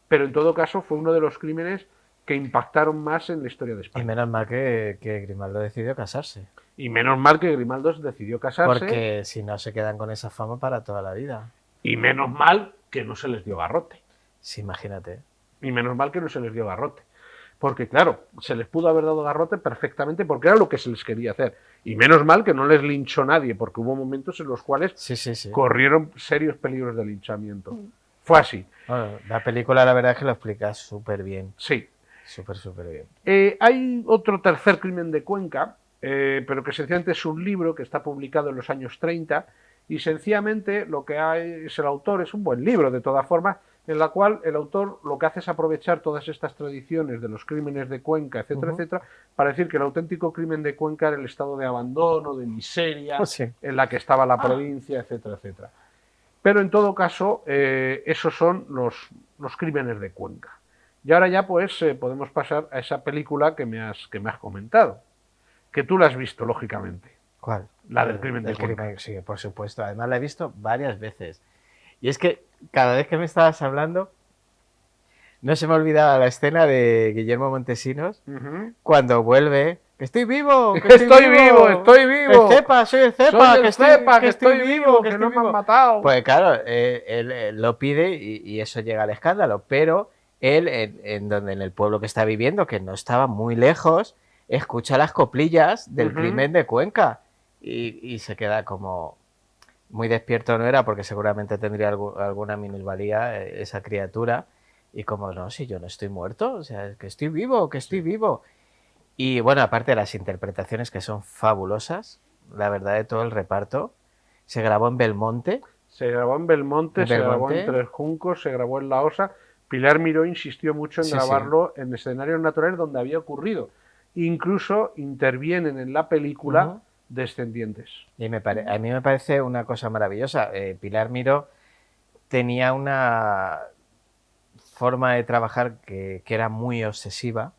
Pero en todo caso fue uno de los crímenes que impactaron más en la historia de España. Y menos mal que Grimaldo decidió casarse. Y menos mal que Grimaldo decidió casarse. Porque si no se quedan con esa fama para toda la vida. Y menos mal que no se les dio garrote. Sí, imagínate. Y menos mal que no se les dio garrote. Porque claro, se les pudo haber dado garrote perfectamente porque era lo que se les quería hacer. Y menos mal que no les linchó nadie, porque hubo momentos en los cuales corrieron serios peligros de linchamiento. Fue así. Bueno, la película la verdad es que lo explica súper bien. Sí. Súper bien. Hay otro tercer crimen de Cuenca, pero que sencillamente es un libro que está publicado en los años 30 y sencillamente lo que hay es el autor, es un buen libro de todas formas, en la cual el autor lo que hace es aprovechar todas estas tradiciones de los crímenes de Cuenca, etcétera, etcétera, para decir que el auténtico crimen de Cuenca era el estado de abandono, de miseria, en la que estaba la provincia, etcétera, etcétera. Pero en todo caso, esos son los crímenes de Cuenca. Y ahora ya pues podemos pasar a esa película que me has comentado, que tú la has visto, lógicamente. ¿Cuál? La del crimen de Cuenca. Sí, por supuesto. Además la he visto varias veces. Y es que cada vez que me estabas hablando, no se me olvidaba la escena de Guillermo Montesinos cuando vuelve. ¡Que estoy vivo! ¡Que estoy vivo! ¡Estoy vivo! ¡El Cepa! ¡Soy el Cepa! ¡Que estoy vivo! ¡Que no me han matado! Pues claro, él lo pide y eso llega al escándalo. Pero él, en el pueblo que está viviendo, que no estaba muy lejos, escucha las coplillas del crimen de Cuenca y se queda como... Muy despierto no era, porque seguramente tendría alguna minusvalía esa criatura. Y como, no, si yo no estoy muerto, o sea, que estoy vivo, que estoy vivo. Y bueno, aparte de las interpretaciones que son fabulosas, la verdad de todo el reparto, se grabó en Belmonte. Se grabó en Belmonte, se grabó en Tres Juncos, se grabó en La Osa. Pilar Miró insistió mucho en grabarlo en escenarios naturales donde había ocurrido. Incluso intervienen en la película descendientes. Y a mí me parece una cosa maravillosa. Pilar Miró tenía una forma de trabajar que era muy obsesiva.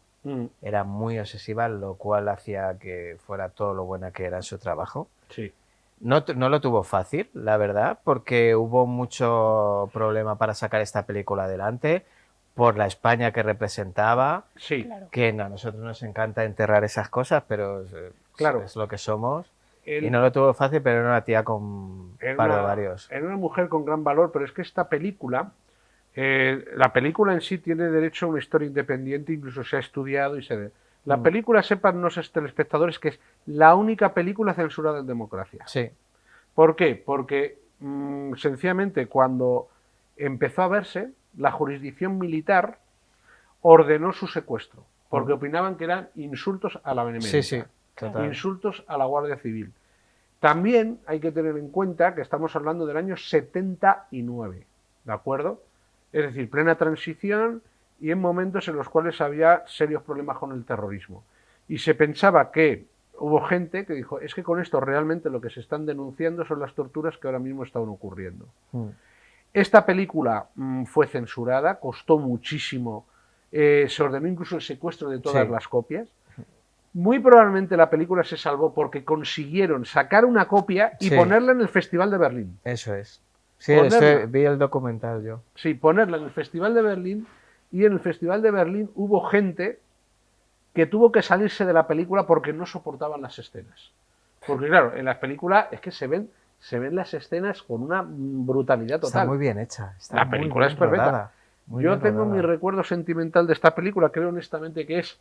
Era muy obsesiva, lo cual hacía que fuera todo lo buena que era en su trabajo. Sí. No lo tuvo fácil, la verdad, porque hubo mucho problema para sacar esta película adelante, por la España que representaba. Sí. Claro. Que no, a nosotros nos encanta enterrar esas cosas, pero claro, es lo que somos. Y no lo tuvo fácil, pero era una tía con paro de varios. Era una mujer con gran valor, pero es que esta película, la película en sí tiene derecho a una historia independiente, incluso se ha estudiado y se ve. La película, sepan los telespectadores, que es la única película censurada en democracia. Sí. ¿Por qué? Porque sencillamente cuando empezó a verse, la jurisdicción militar ordenó su secuestro, porque opinaban que eran insultos a la benevolencia. Sí, total. Insultos a la Guardia Civil. También hay que tener en cuenta que estamos hablando del año 79, ¿de acuerdo? Es decir, plena transición y en momentos en los cuales había serios problemas con el terrorismo. Y se pensaba que hubo gente que dijo, es que con esto realmente lo que se están denunciando son las torturas que ahora mismo están ocurriendo. Esta película fue censurada, costó muchísimo, se ordenó incluso el secuestro de todas las copias. Muy probablemente la película se salvó porque consiguieron sacar una copia y ponerla en el Festival de Berlín. Eso es. Sí, vi el documental yo. Sí, ponerla en el Festival de Berlín, y en el Festival de Berlín hubo gente que tuvo que salirse de la película porque no soportaban las escenas. Porque claro, en las películas es que se ven las escenas con una brutalidad total. Está muy bien hecha. La película es perfecta. Yo tengo mi recuerdo sentimental de esta película, creo honestamente que es...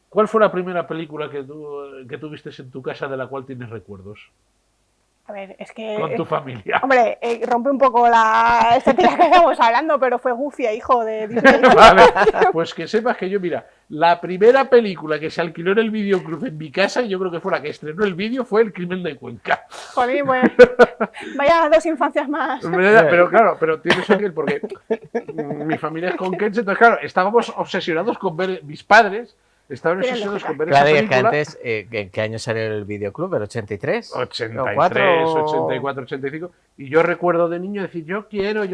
¿Cuál fue la primera película que tú viste en tu casa de la cual tienes recuerdos? A ver, es que... con tu familia. Hombre, rompe un poco la estética que estamos hablando, pero fue Gufia, hijo de Disney. Vale, pues que sepas que yo, mira, la primera película que se alquiló en el videoclub en mi casa, yo creo que fue la que estrenó el vídeo, fue El crimen de Cuenca. Joder, pues, vaya 2 infancias más. Pero claro, pero tienes aquel, porque mi familia es conquense, entonces claro, estábamos obsesionados con ver, mis padres estaban Tiene obsesionados lógica. con ver Claro, esa y es que película. antes, ¿en qué año salió el videoclub? ¿El 83? 83, ¿O 4? 84, 85. Y yo recuerdo de niño decir, yo quiero.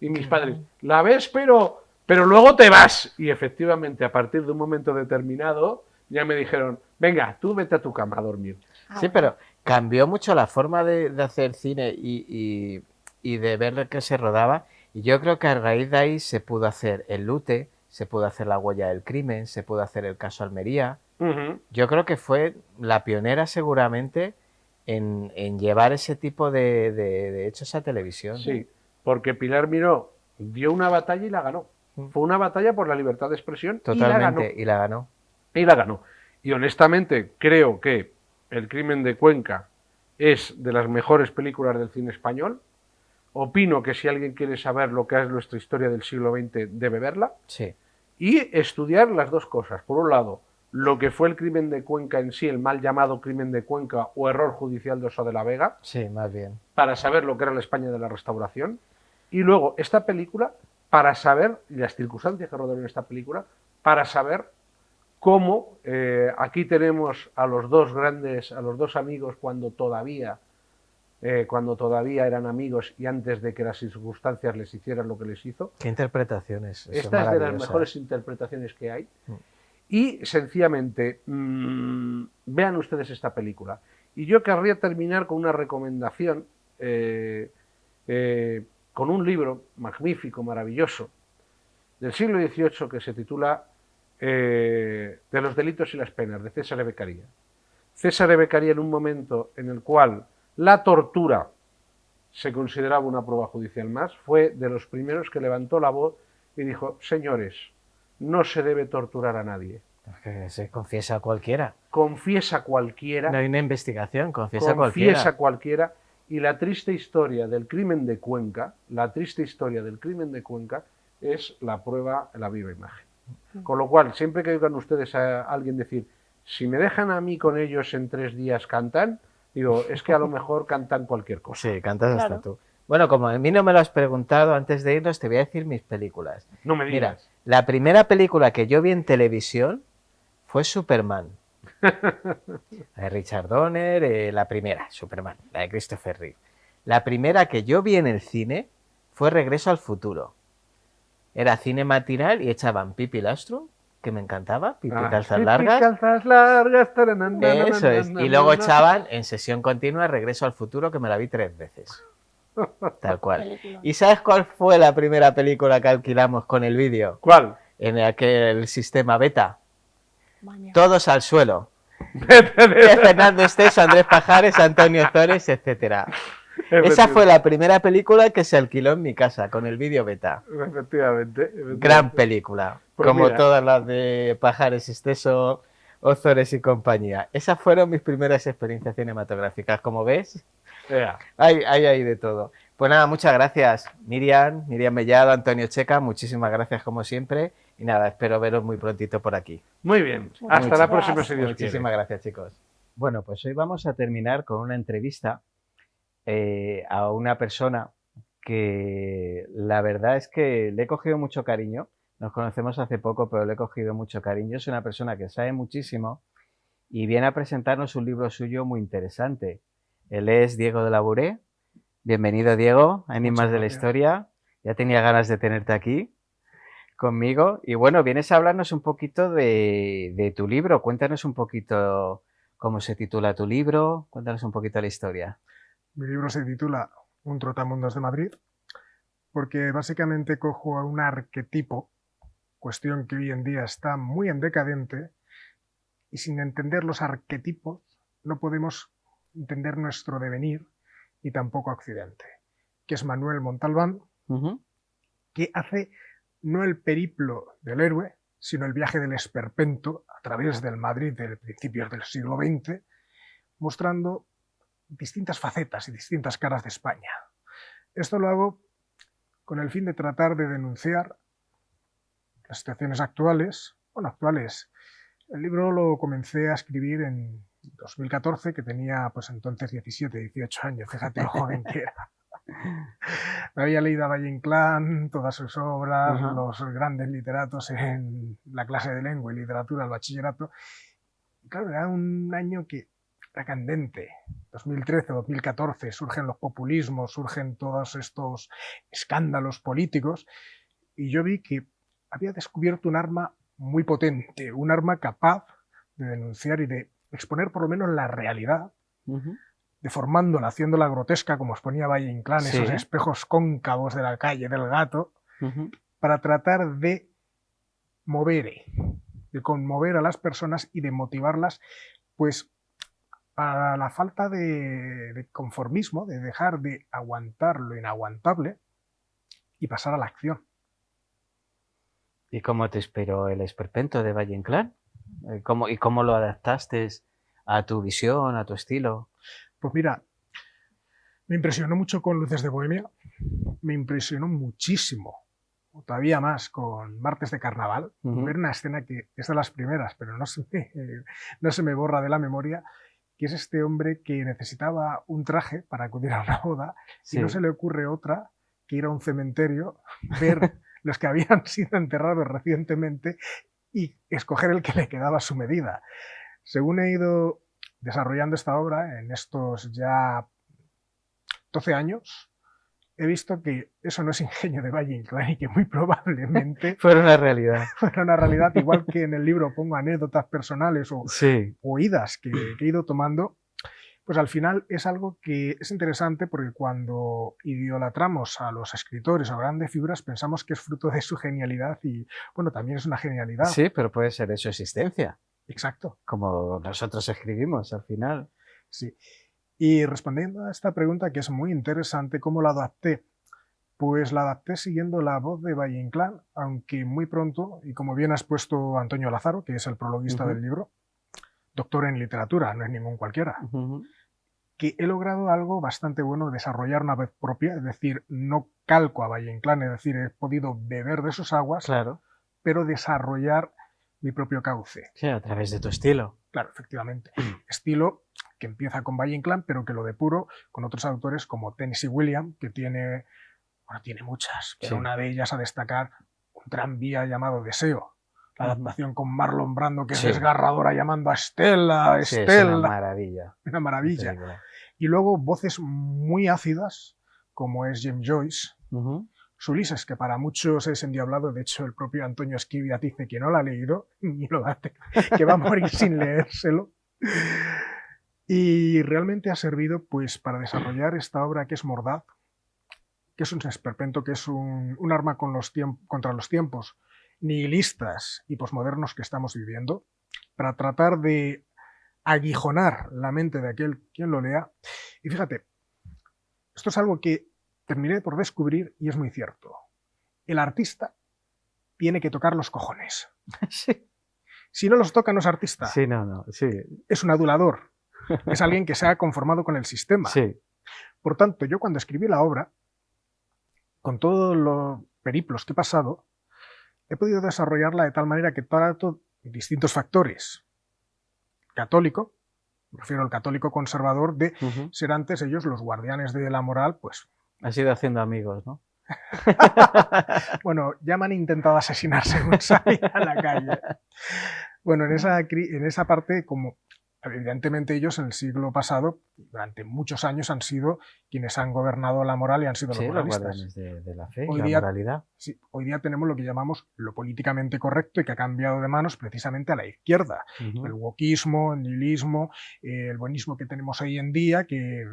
Y mis padres, la ves, pero luego te vas. Y efectivamente, a partir de un momento determinado, ya me dijeron, venga, tú vete a tu cama a dormir. Sí, pero cambió mucho la forma de hacer cine y de ver lo que se rodaba. Y yo creo que a raíz de ahí se pudo hacer El Lute, se pudo hacer La huella del crimen, se pudo hacer El caso Almería. Ujú. Yo creo que fue la pionera seguramente en llevar ese tipo de hechos a televisión. Sí, porque Pilar Miró dio una batalla y la ganó. Fue una batalla por la libertad de expresión Totalmente, y la ganó. y la ganó. Y honestamente creo que El crimen de Cuenca es de las mejores películas del cine español. Opino que si alguien quiere saber lo que es nuestra historia del siglo XX debe verla Sí, y estudiar las dos cosas. Por un lado, lo que fue el crimen de Cuenca en sí, el mal llamado crimen de Cuenca o error judicial de Oso de la Vega, sí, más bien. para saber lo que era la España de la Restauración. Y luego esta película para saber, y las circunstancias que rodearon esta película, para saber cómo aquí tenemos a los dos grandes, a los dos amigos cuando todavía eran amigos y antes de que las circunstancias les hicieran lo que les hizo. Qué interpretaciones. Eso Esta es de las maravillosa. mejores interpretaciones que hay. Y sencillamente, vean ustedes esta película. Y yo querría terminar con una recomendación, con un libro magnífico, maravilloso, del siglo XVIII que se titula De los delitos y las penas, de César Beccaria. César Beccaria, en un momento en el cual la tortura se consideraba una prueba judicial más, fue de los primeros que levantó la voz y dijo, señores, no se debe torturar a nadie. Que se confiesa a cualquiera. Confiesa cualquiera. No hay una investigación, confiesa cualquiera. Confiesa cualquiera. Y la triste historia del crimen de Cuenca, es la prueba, la viva imagen. Con lo cual, siempre que oigan ustedes a alguien decir, si me dejan a mí con ellos en 3 días cantan, digo, es que a lo mejor cantan cualquier cosa. Sí, cantas Claro. hasta tú. Bueno, como a mí no me lo has preguntado antes de irnos, te voy a decir mis películas. No me Mira, digas. la primera película que yo vi en televisión fue Superman. La de Richard Donner, la primera, Superman, la de Christopher Reeve. La primera que yo vi en el cine fue Regreso al futuro. Era cine matinal y echaban Pipi Lastrum, que me encantaba, Pipi Calzas Largas. Calzas largas. Eso es. Y luego echaban en sesión continua Regreso al futuro, que me la vi 3 veces. Tal cual. Película. ¿Y sabes cuál fue la primera película que alquilamos con el vídeo? ¿Cuál? En aquel sistema beta. Madre Todos al suelo. De Fernando Esteso, Andrés Pajares, Antonio Zores, etcétera. Esa fue la primera película que se alquiló en mi casa con el vídeo beta. Efectivamente. Gran película. Pues como mira. todas las de Pajares, Esteso, Ozores y compañía. Esas fueron mis primeras experiencias cinematográficas. Como ves, Ea. hay de todo. Pues nada, muchas gracias, Miriam Mellado, Antonio Checa, muchísimas gracias como siempre. Y nada, espero veros muy prontito por aquí. Muy bien. Muchas Hasta la gracias. próxima, si Dios quiere. Muchísimas gracias, chicos. Bueno, pues hoy vamos a terminar con una entrevista a una persona que la verdad es que le he cogido mucho cariño. Nos conocemos hace poco, pero le he cogido mucho cariño. Es una persona que sabe muchísimo y viene a presentarnos un libro suyo muy interesante. Él es Diego de Labouré. Bienvenido, Diego, a Enigmas Muchas de la gracias. Historia. Ya tenía ganas de tenerte aquí conmigo. Y bueno, vienes a hablarnos un poquito de tu libro. Cuéntanos un poquito cómo se titula tu libro. Cuéntanos un poquito la historia. Mi libro se titula Un trotamundos de Madrid, porque básicamente cojo a un arquetipo, cuestión que hoy en día está muy en decadente, y sin entender los arquetipos no podemos entender nuestro devenir y tampoco Occidente, que es Manuel Montalbán, que hace no el periplo del héroe, sino el viaje del esperpento a través del Madrid de principios del siglo XX, mostrando distintas facetas y distintas caras de España. Esto lo hago con el fin de tratar de denunciar las situaciones actuales. Bueno, actuales. El libro lo comencé a escribir en 2014, que tenía pues entonces 17, 18 años, fíjate lo joven que era. Me había leído a Valle Inclán, todas sus obras, los grandes literatos en la clase de lengua y literatura, el bachillerato. Y claro, era un año que era candente. 2013, 2014, surgen los populismos, surgen todos estos escándalos políticos, y yo vi que había descubierto un arma muy potente, un arma capaz de denunciar y de exponer por lo menos la realidad, deformándola, haciéndola grotesca, como exponía Valle Inclán, Sí. esos espejos cóncavos de la calle del Gato, para tratar de de conmover a las personas y de motivarlas, pues, a la falta de conformismo, de dejar de aguantar lo inaguantable y pasar a la acción. ¿Y cómo te inspiró el esperpento de Valle Inclán? ¿Cómo lo adaptaste a tu visión, a tu estilo? Pues mira, me impresionó mucho con Luces de Bohemia, me impresionó muchísimo, todavía más, con Martes de Carnaval, ver una escena que es de las primeras, pero no se me borra de la memoria, que es este hombre que necesitaba un traje para acudir a una boda, Sí. y no se le ocurre otra que ir a un cementerio, ver los que habían sido enterrados recientemente y escoger el que le quedaba a su medida. Según he ido desarrollando esta obra en estos ya 12 años, he visto que eso no es ingenio de Valle Inclán y que muy probablemente Fue una realidad. fuera una realidad, igual que en el libro pongo anécdotas personales o Sí. oídas que he ido tomando, pues al final es algo que es interesante, porque cuando idolatramos a los escritores o grandes figuras pensamos que es fruto de su genialidad, y bueno, también es una genialidad. Sí, pero puede ser de su existencia, Exacto. como nosotros escribimos al final. Sí. Y respondiendo a esta pregunta, que es muy interesante, ¿cómo la adapté? Pues la adapté siguiendo la voz de Valle Inclán, aunque muy pronto, y como bien has puesto Antonio Lázaro, que es el prologuista del libro, doctor en literatura, no es ningún cualquiera, que he logrado algo bastante bueno, desarrollar una voz propia, es decir, no calco a Valle Inclán, es decir, he podido beber de sus aguas, Claro. pero desarrollar mi propio cauce. Sí, a través de tu estilo. Claro, efectivamente. Estilo que empieza con Valle Inclán, pero que lo depuro con otros autores como Tennessee Williams, que tiene muchas, pero Sí. una de ellas a destacar, un tranvía llamado Deseo, la adaptación con Marlon Brando, que Sí. es desgarradora, llamando a Estela, Sí, es Estela. una maravilla. Una maravilla. Película. Y luego voces muy ácidas, como es James Joyce, Ulises, que para muchos es endiablado, de hecho el propio Antonio Esquivia dice que no lo ha leído, y lo hace, que va a morir sin leérselo. Y realmente ha servido pues para desarrollar esta obra que es mordaz, que es un esperpento, que es un arma contra los tiempos nihilistas y posmodernos que estamos viviendo, para tratar de aguijonar la mente de aquel quien lo lea. Y fíjate, esto es algo que terminé por descubrir y es muy cierto. El artista tiene que tocar los cojones. Sí. Si no los toca, no es artista. Sí, no, sí. Es un adulador. Es alguien que se ha conformado con el sistema. Sí. Por tanto, yo cuando escribí la obra, con todos los periplos que he pasado, he podido desarrollarla de tal manera que trato distintos factores. Católico, me refiero al católico conservador, de ser antes ellos los guardianes de la moral, pues... Has ido haciendo amigos, ¿no? Bueno, ya me han intentado asesinar según salía a la calle. Bueno, en esa parte, como evidentemente ellos en el siglo pasado, durante muchos años, han sido quienes han gobernado la moral y han sido Sí, los los moralistas. guardianes de la fe, Hoy la día- moralidad. Sí, hoy día tenemos lo que llamamos lo políticamente correcto y que ha cambiado de manos precisamente a la izquierda. El wokismo, el nihilismo, el buenismo que tenemos hoy en día, que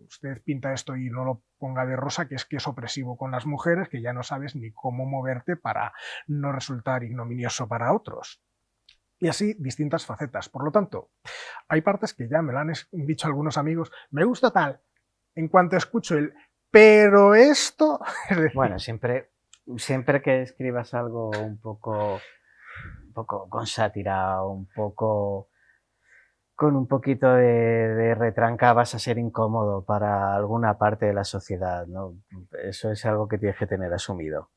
usted pinta esto y no lo ponga de rosa, que es opresivo con las mujeres, que ya no sabes ni cómo moverte para no resultar ignominioso para otros. Y así distintas facetas. Por lo tanto, hay partes que ya me lo han dicho algunos amigos, me gusta tal, en cuanto escucho el pero esto... es decir, Bueno, siempre que escribas algo un poco con sátira, un poco con un poquito de retranca vas a ser incómodo para alguna parte de la sociedad, ¿no? Eso es algo que tienes que tener asumido.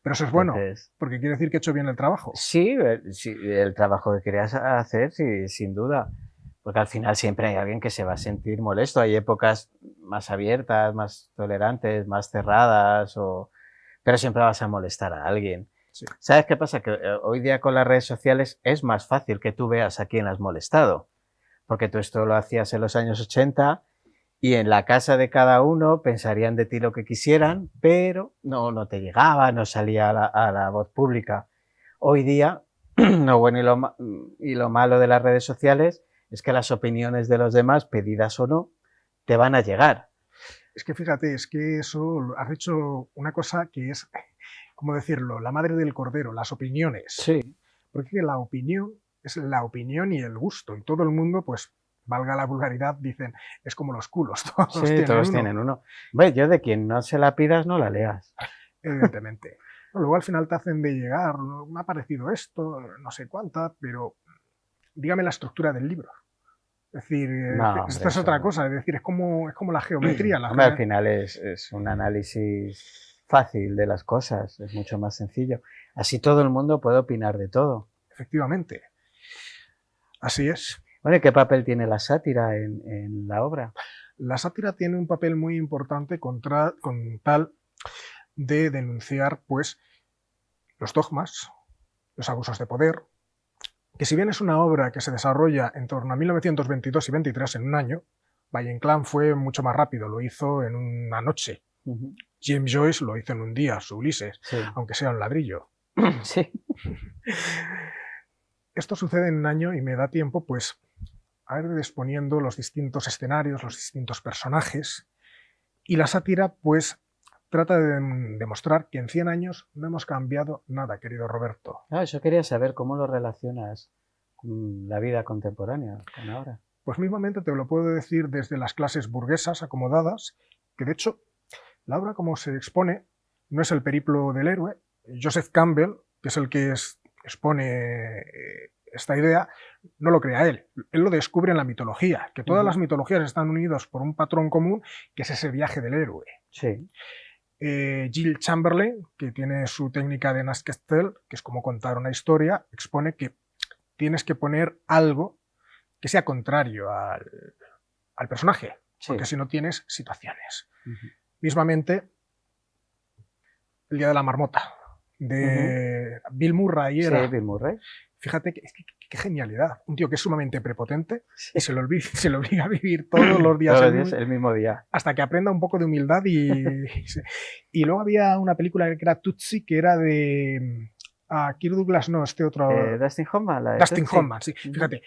Pero eso es bueno, Entonces, porque quiere decir que he hecho bien el trabajo. sí, sí, el trabajo que querías hacer, sí, sin duda. Porque al final siempre hay alguien que se va a sentir molesto. Hay épocas más abiertas, más tolerantes, más cerradas, pero siempre vas a molestar a alguien. Sí. ¿Sabes qué pasa? Que hoy día con las redes sociales es más fácil que tú veas a quién has molestado. Porque tú esto lo hacías en los años 80 y en la casa de cada uno pensarían de ti lo que quisieran, pero no te llegaba, no salía a la voz pública. Hoy día, lo bueno y lo malo de las redes sociales es que las opiniones de los demás, pedidas o no, te van a llegar. Es que fíjate, es que eso has hecho una cosa que es, ¿cómo decirlo?, la madre del cordero, las opiniones. Sí. Porque la opinión es la opinión y el gusto. Y todo el mundo, pues, valga la vulgaridad, dicen, es como los culos. Todos tienen uno. Bueno, yo de quien no se la pidas, no la leas. Evidentemente. Luego al final te hacen de llegar, me ha parecido esto, no sé cuánta, pero dígame la estructura del libro. Es decir, esto es otra cosa, es decir, es como la geometría. Al final es un análisis fácil de las cosas, es mucho más sencillo. Así todo el mundo puede opinar de todo. Efectivamente. Así es. Bueno, ¿y qué papel tiene la sátira en la obra? La sátira tiene un papel muy importante con tal de denunciar, pues, los dogmas, los abusos de poder, que si bien es una obra que se desarrolla en torno a 1922 y 23 en un año, Valle-Inclán fue mucho más rápido, lo hizo en una noche. James Joyce lo hizo en un día, su Ulises, sí, aunque sea un ladrillo. Sí. Esto sucede en un año y me da tiempo, pues, a ir exponiendo los distintos escenarios, los distintos personajes, y la sátira, pues, trata de demostrar que en 100 años no hemos cambiado nada, querido Roberto. Yo quería saber cómo lo relacionas con la vida contemporánea, con ahora. Pues mismamente te lo puedo decir desde las clases burguesas acomodadas, que de hecho la obra como se expone no es el periplo del héroe. Joseph Campbell, que es el que expone esta idea, no lo crea él lo descubre en la mitología, que todas las mitologías están unidas por un patrón común, que es ese viaje del héroe. Sí. Jill Chamberlain, que tiene su técnica de Naskestel, que es como contar una historia, expone que tienes que poner algo que sea contrario al personaje, porque si no tienes situaciones. Mismamente, El día de la marmota, de Bill Murray era... Sí, Bill Murray. Fíjate qué genialidad. Un tío que es sumamente prepotente y se lo obliga a vivir todos los días, el mismo día. Hasta que aprenda un poco de humildad. Y luego había una película que era Tootsie, que era de... Kirk Douglas, no, este otro... Dustin Hoffman. Dustin Hoffman, sí. Fíjate,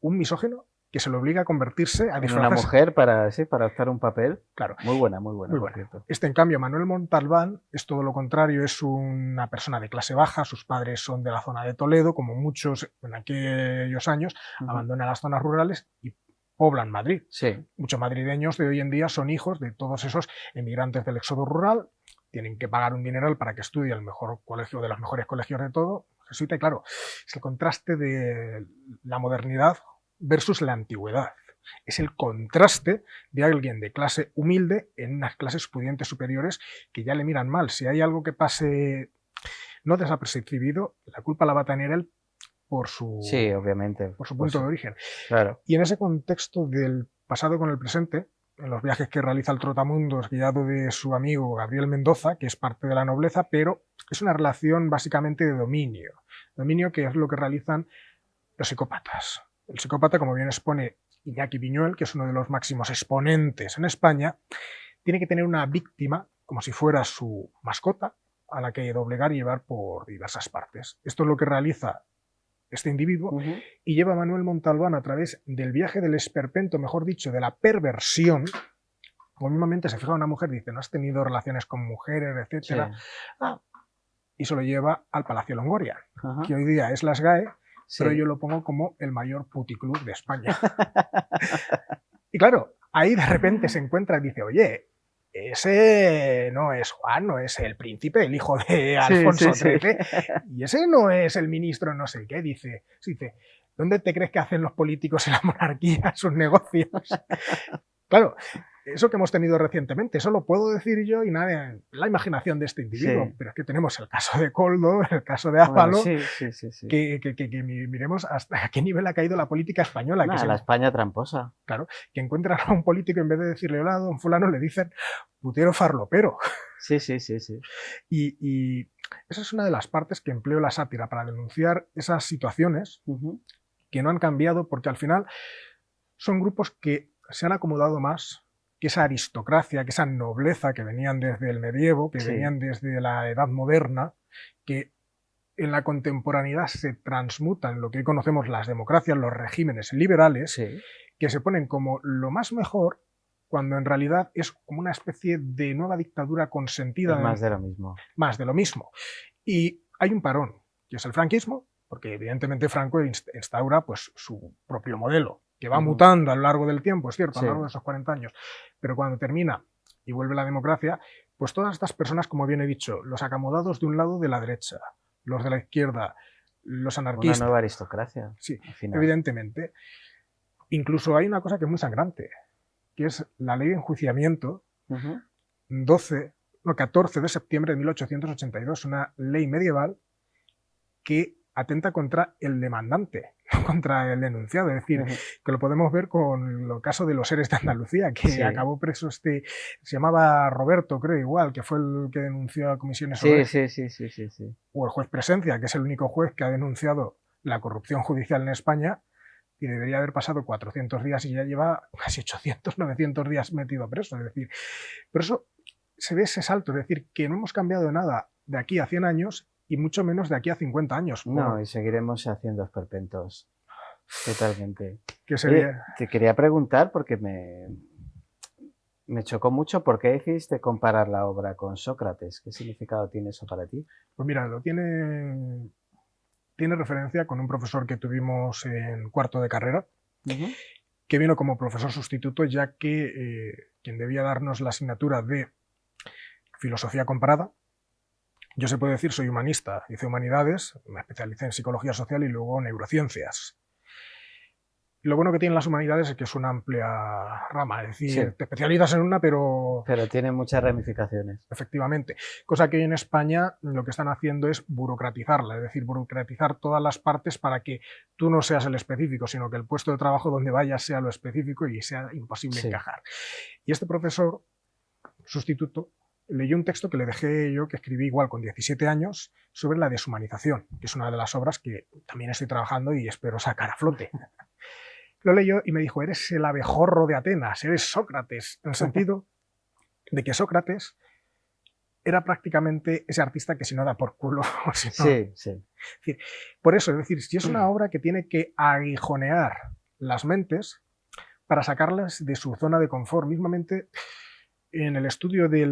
un misógino que se lo obliga a convertirse, a disfrazarse. En una mujer para optar un papel. Claro. Muy buena, por cierto. En cambio, Manuel Montalbán es todo lo contrario, es una persona de clase baja, sus padres son de la zona de Toledo, como muchos en aquellos años, abandonan las zonas rurales y poblan Madrid. Sí. Muchos madrileños de hoy en día son hijos de todos esos emigrantes del éxodo rural, tienen que pagar un dineral para que estudie el mejor colegio, de los mejores colegios de todo, jesuita, y claro, es el contraste de la modernidad versus la antigüedad. Es el contraste de alguien de clase humilde en unas clases pudientes superiores que ya le miran mal. Si hay algo que pase no desapercibido, la culpa la va a tener él por su, sí, obviamente, por su punto de origen. Claro. Y en ese contexto del pasado con el presente, en los viajes que realiza el Trotamundos, guiado de su amigo Gabriel Mendoza, que es parte de la nobleza, pero es una relación básicamente de dominio. Dominio que es lo que realizan los psicópatas. El psicópata, como bien expone Iñaki Viñuel, que es uno de los máximos exponentes en España, tiene que tener una víctima como si fuera su mascota, a la que doblegar y llevar por diversas partes. Esto es lo que realiza este individuo y lleva a Manuel Montalbán a través del viaje del esperpento, mejor dicho, de la perversión. Como mismamente se fija una mujer, dice, no has tenido relaciones con mujeres, etcétera. Sí. Y se lo lleva al Palacio Longoria, que hoy día es la SGAE, sí, pero yo lo pongo como el mayor puticlub de España. Y claro, ahí de repente se encuentra y dice, oye, ese no es Juan, no es el príncipe, el hijo de Alfonso XIII, y ese no es el ministro no sé qué, dice, ¿Dónde te crees que hacen los políticos en la monarquía sus negocios? Claro, eso que hemos tenido recientemente, eso lo puedo decir yo y nada, la imaginación de este individuo, Sí. pero es que tenemos el caso de Koldo, el caso de Ábalos, Bueno, sí. que miremos hasta a qué nivel ha caído la política española, Nah, que, la España tramposa. que encuentran a un político, en vez de decirle hola, don fulano, le dicen putero farlopero. Sí. Y esa es una de las partes que empleo la sátira para denunciar esas situaciones Ujú. que no han cambiado, porque al final son grupos que se han acomodado más que esa aristocracia, que esa nobleza que venían desde el medievo, que Sí. venían desde la Edad Moderna, que en la contemporaneidad se transmutan en lo que hoy conocemos las democracias, los regímenes liberales, Sí. que se ponen como lo más mejor, cuando en realidad es como una especie de nueva dictadura consentida, Es más de lo mismo. más de lo mismo. Y hay un parón, que es el franquismo, porque evidentemente Franco instaura pues, su propio modelo, que va Ujú. mutando a lo largo del tiempo, es cierto, a Sí. lo largo de esos 40 años, pero cuando termina y vuelve la democracia, pues todas estas personas, como bien he dicho, los acomodados de un lado de la derecha, los de la izquierda, los Una anarquistas, nueva aristocracia. sí, Al final. evidentemente. Incluso hay una cosa que es muy sangrante, que es la ley de enjuiciamiento Ujú. 14 de septiembre de 1882, una ley medieval que atenta contra el demandante, no contra el denunciado. Es decir, Ujú. que lo podemos ver con el caso de los seres de Andalucía, que Sí. acabó preso se llamaba Roberto, creo, igual, que fue el que denunció a Comisiones Sí. Obreras, o el juez Presencia, que es el único juez que ha denunciado la corrupción judicial en España, y debería haber pasado 400 días y ya lleva casi 800, 900 días metido preso. Es decir, por eso se ve ese salto, es decir, que no hemos cambiado nada de aquí a 100 años y mucho menos de aquí a 50 años. No, y seguiremos haciendo esperpentos. Totalmente. Que Oye, sería... te quería preguntar porque me chocó mucho por qué decidiste comparar la obra con Sócrates. ¿Qué significado tiene eso para ti? Pues mira, tiene referencia con un profesor que tuvimos en cuarto de carrera, Ujú. que vino como profesor sustituto, ya que quien debía darnos la asignatura de filosofía comparada, yo se puede decir, soy humanista, hice humanidades, me especialicé en psicología social y luego neurociencias. Lo bueno que tienen las humanidades es que es una amplia rama, es decir, Sí. te especializas en una, pero Pero tiene muchas ramificaciones. efectivamente, cosa que hoy en España lo que están haciendo es burocratizarla, es decir, burocratizar todas las partes para que tú no seas el específico, sino que el puesto de trabajo donde vayas sea lo específico y sea imposible Sí. encajar. Y este profesor sustituto leyó un texto que le dejé yo, que escribí igual con 17 años, sobre la deshumanización, que es una de las obras que también estoy trabajando y espero sacar a flote. Lo leyó y me dijo, eres el abejorro de Atenas, eres Sócrates, en el sentido de que Sócrates era prácticamente ese artista que si no da por culo, o si no... Sí. Por eso, es decir, si es una obra que tiene que aguijonear las mentes para sacarlas de su zona de confort, mismamente en el estudio de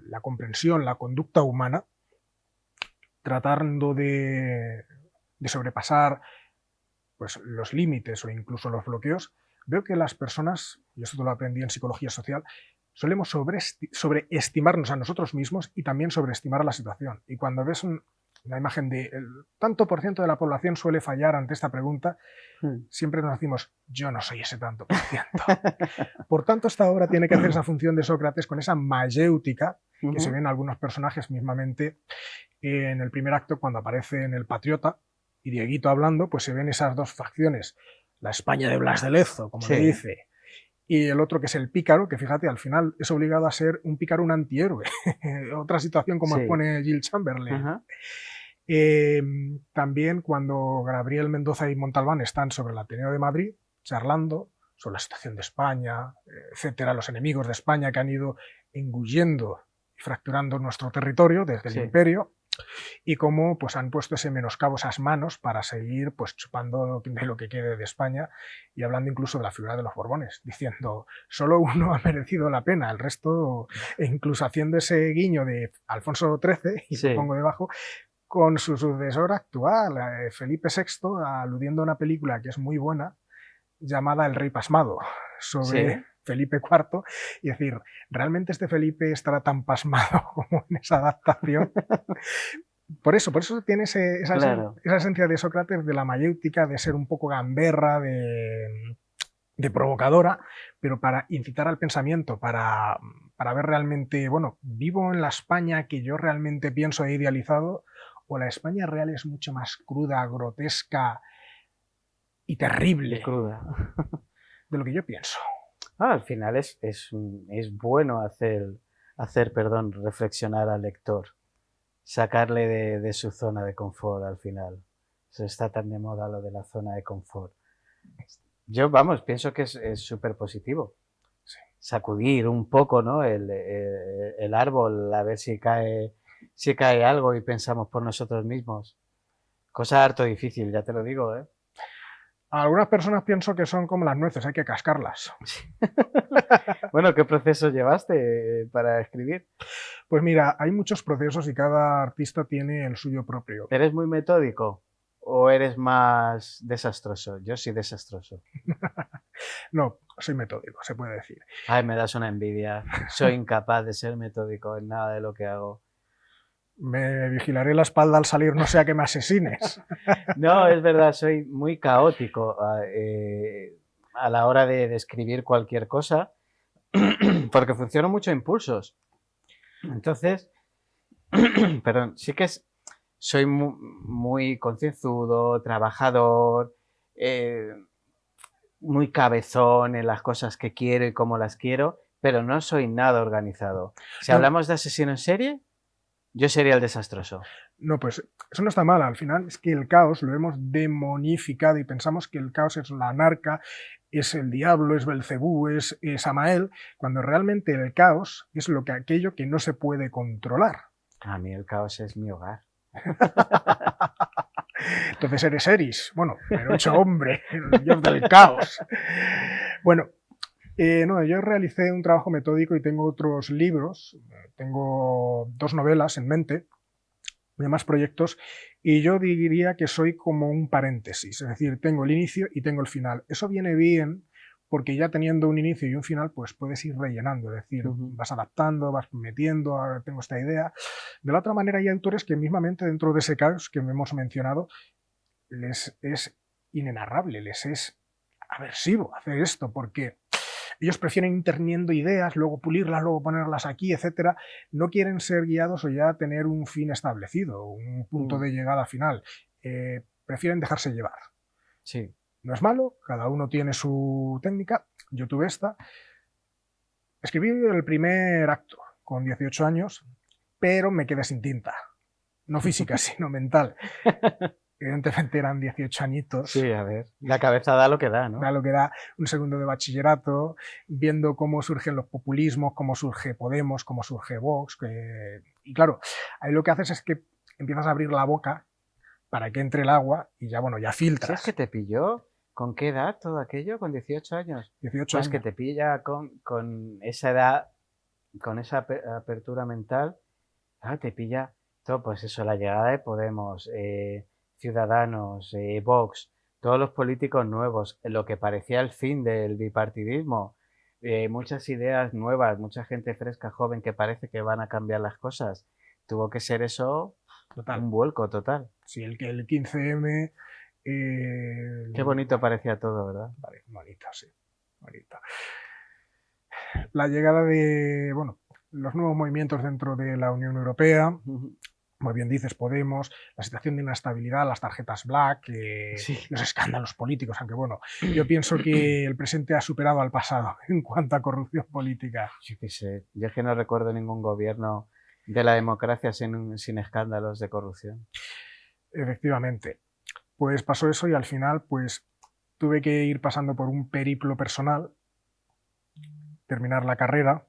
la comprensión, la conducta humana, tratando de sobrepasar pues, los límites o incluso los bloqueos, veo que las personas, y esto lo aprendí en psicología social, solemos sobreestimarnos a nosotros mismos y también sobreestimar a la situación. Y cuando ves una imagen de el tanto por ciento de la población suele fallar ante esta pregunta, siempre nos decimos, yo no soy ese tanto por ciento. Por tanto, esta obra tiene que hacer esa función de Sócrates con esa mayéutica que se ve en algunos personajes, mismamente en el primer acto, cuando aparece en El Patriota y Dieguito hablando, pues se ven esas dos facciones, la España de Blas de Lezo, como le dice, y el otro que es el pícaro, que fíjate, al final es obligado a ser un pícaro, un antihéroe. Otra situación como expone Jill Chamberlain. También cuando Gabriel Mendoza y Montalbán están sobre el Ateneo de Madrid, charlando sobre la situación de España, etcétera, los enemigos de España que han ido engullendo y fracturando nuestro territorio desde el imperio, y cómo pues, han puesto ese menoscabo, esas manos, para seguir pues, chupando de lo que quede de España, y hablando incluso de la figura de los Borbones, diciendo, solo uno ha merecido la pena, el resto, e incluso haciendo ese guiño de Alfonso XIII, y lo pongo debajo, con su sucesor actual, Felipe VI, aludiendo a una película que es muy buena, llamada El Rey Pasmado, sobre Felipe IV, y decir, ¿realmente este Felipe estará tan pasmado como en esa adaptación? Por eso tiene esa Claro. esencia de Sócrates, de la mayéutica, de ser un poco gamberra, de provocadora, pero para incitar al pensamiento, para ver realmente, bueno, ¿vivo en la España que yo realmente pienso e idealizado? ¿O la España real es mucho más cruda, grotesca y Y terrible cruda. de lo que yo pienso? Al final es bueno perdón, reflexionar al lector, sacarle de su zona de confort al final. Eso está tan de moda lo de la zona de confort. Yo, vamos, pienso que es súper positivo. Sí. Sacudir un poco, ¿no? El árbol, a ver si cae algo y pensamos por nosotros mismos. Cosa harto difícil, ya te lo digo, ¿eh? Algunas personas pienso que son como las nueces, hay que cascarlas. Bueno, ¿qué proceso llevaste para escribir? Pues mira, hay muchos procesos y cada artista tiene el suyo propio. ¿Eres muy metódico o eres más desastroso? Yo soy desastroso. No, soy metódico, se puede decir. Ay, me das una envidia. Soy incapaz de ser metódico en nada de lo que hago. Me vigilaré la espalda al salir, no sea que me asesines. No, es verdad, soy muy caótico a la hora de escribir cualquier cosa, porque funciono mucho a impulsos. Entonces, perdón, sí que soy muy concienzudo, trabajador, muy cabezón en las cosas que quiero y cómo las quiero, pero no soy nada organizado. Si No. hablamos de asesino en serie, yo sería el desastroso. No, pues eso no está mal, al final es que el caos lo hemos demonificado y pensamos que el caos es la anarca, es el diablo, es Belcebú, es Samael, cuando realmente el caos es aquello que no se puede controlar. A mí el caos es mi hogar. Entonces eres Eris, bueno, pero hecho hombre, el dios del caos. Bueno, no, yo realicé un trabajo metódico y tengo otros libros, tengo 2 novelas en mente, demás proyectos, y yo diría que soy como un paréntesis, es decir, tengo el inicio y tengo el final. Eso viene bien porque ya teniendo un inicio y un final, pues puedes ir rellenando, es decir, vas adaptando, vas metiendo, ahora tengo esta idea. De la otra manera hay autores que mismamente dentro de ese caos que hemos mencionado, les es inenarrable, les es aversivo hacer esto, porque ellos prefieren ir teniendo ideas, luego pulirlas, luego ponerlas aquí, etcétera. No quieren ser guiados o ya tener un fin establecido, un punto de llegada final. Prefieren dejarse llevar. Sí. No es malo, cada uno tiene su técnica. Yo tuve esta. Escribí el primer acto con 18 años, pero me quedé sin tinta. No física, sino mental. Evidentemente eran 18 añitos. Sí, a ver. La cabeza da lo que da, ¿no? Da lo que da, un segundo de bachillerato, viendo cómo surgen los populismos, cómo surge Podemos, cómo surge Vox. Y claro, ahí lo que haces es que empiezas a abrir la boca para que entre el agua y ya, bueno, ya filtras. ¿Sí es que te pilló? ¿Con qué edad todo aquello? ¿Con 18 años? 18 Pues años. que te pilla con esa edad, con esa apertura mental, te pilla todo, pues eso, la llegada de Podemos, Ciudadanos, Vox, todos los políticos nuevos, lo que parecía el fin del bipartidismo, muchas ideas nuevas, mucha gente fresca, joven, que parece que van a cambiar las cosas. Tuvo que ser eso Total. un vuelco total. Sí, el 15M... Qué bonito parecía todo, ¿verdad? Vale, bonito, sí, bonito. La llegada de, bueno, los nuevos movimientos dentro de la Unión Europea, como bien dices, Podemos, la situación de inestabilidad, las tarjetas black, Sí. los escándalos políticos, aunque bueno, yo pienso que el presente ha superado al pasado en cuanto a corrupción política. Yo qué sé, yo es que no recuerdo ningún gobierno de la democracia sin escándalos de corrupción. Efectivamente. Pues pasó eso y al final pues tuve que ir pasando por un periplo personal, terminar la carrera,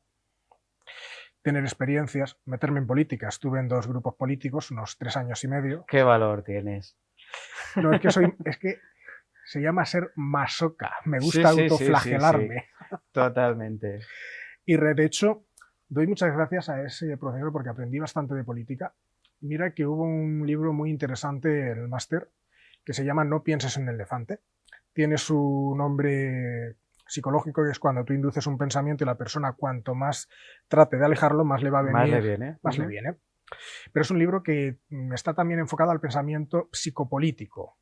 tener experiencias, meterme en política. Estuve en 2 grupos políticos, unos 3 años y medio. ¿Qué valor tienes? No, es que se llama ser masoca. Me gusta autoflagelarme. Sí. Totalmente. Y de hecho, doy muchas gracias a ese profesor porque aprendí bastante de política. Mira que hubo un libro muy interesante en el máster que se llama No pienses en el elefante. Tiene su nombre psicológico, que es cuando tú induces un pensamiento y la persona cuanto más trate de alejarlo, más le va a venir. Más le viene. Más le viene. Pero es un libro que está también enfocado al pensamiento psicopolítico.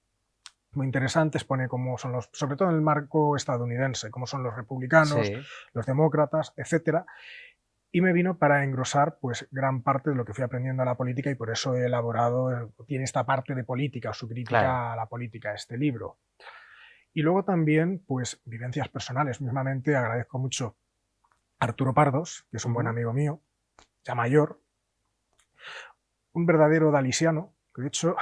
Muy interesante, expone cómo son los, sobre todo en el marco estadounidense, cómo son los republicanos, Sí. los demócratas, etcétera. Y me vino para engrosar pues, gran parte de lo que fui aprendiendo a la política y por eso he elaborado, tiene esta parte de política o su crítica Claro. a la política, este libro. Y luego también, pues, vivencias personales. Mismamente agradezco mucho a Arturo Pardos, que es un buen amigo mío, ya mayor, un verdadero dalisiano, que de hecho,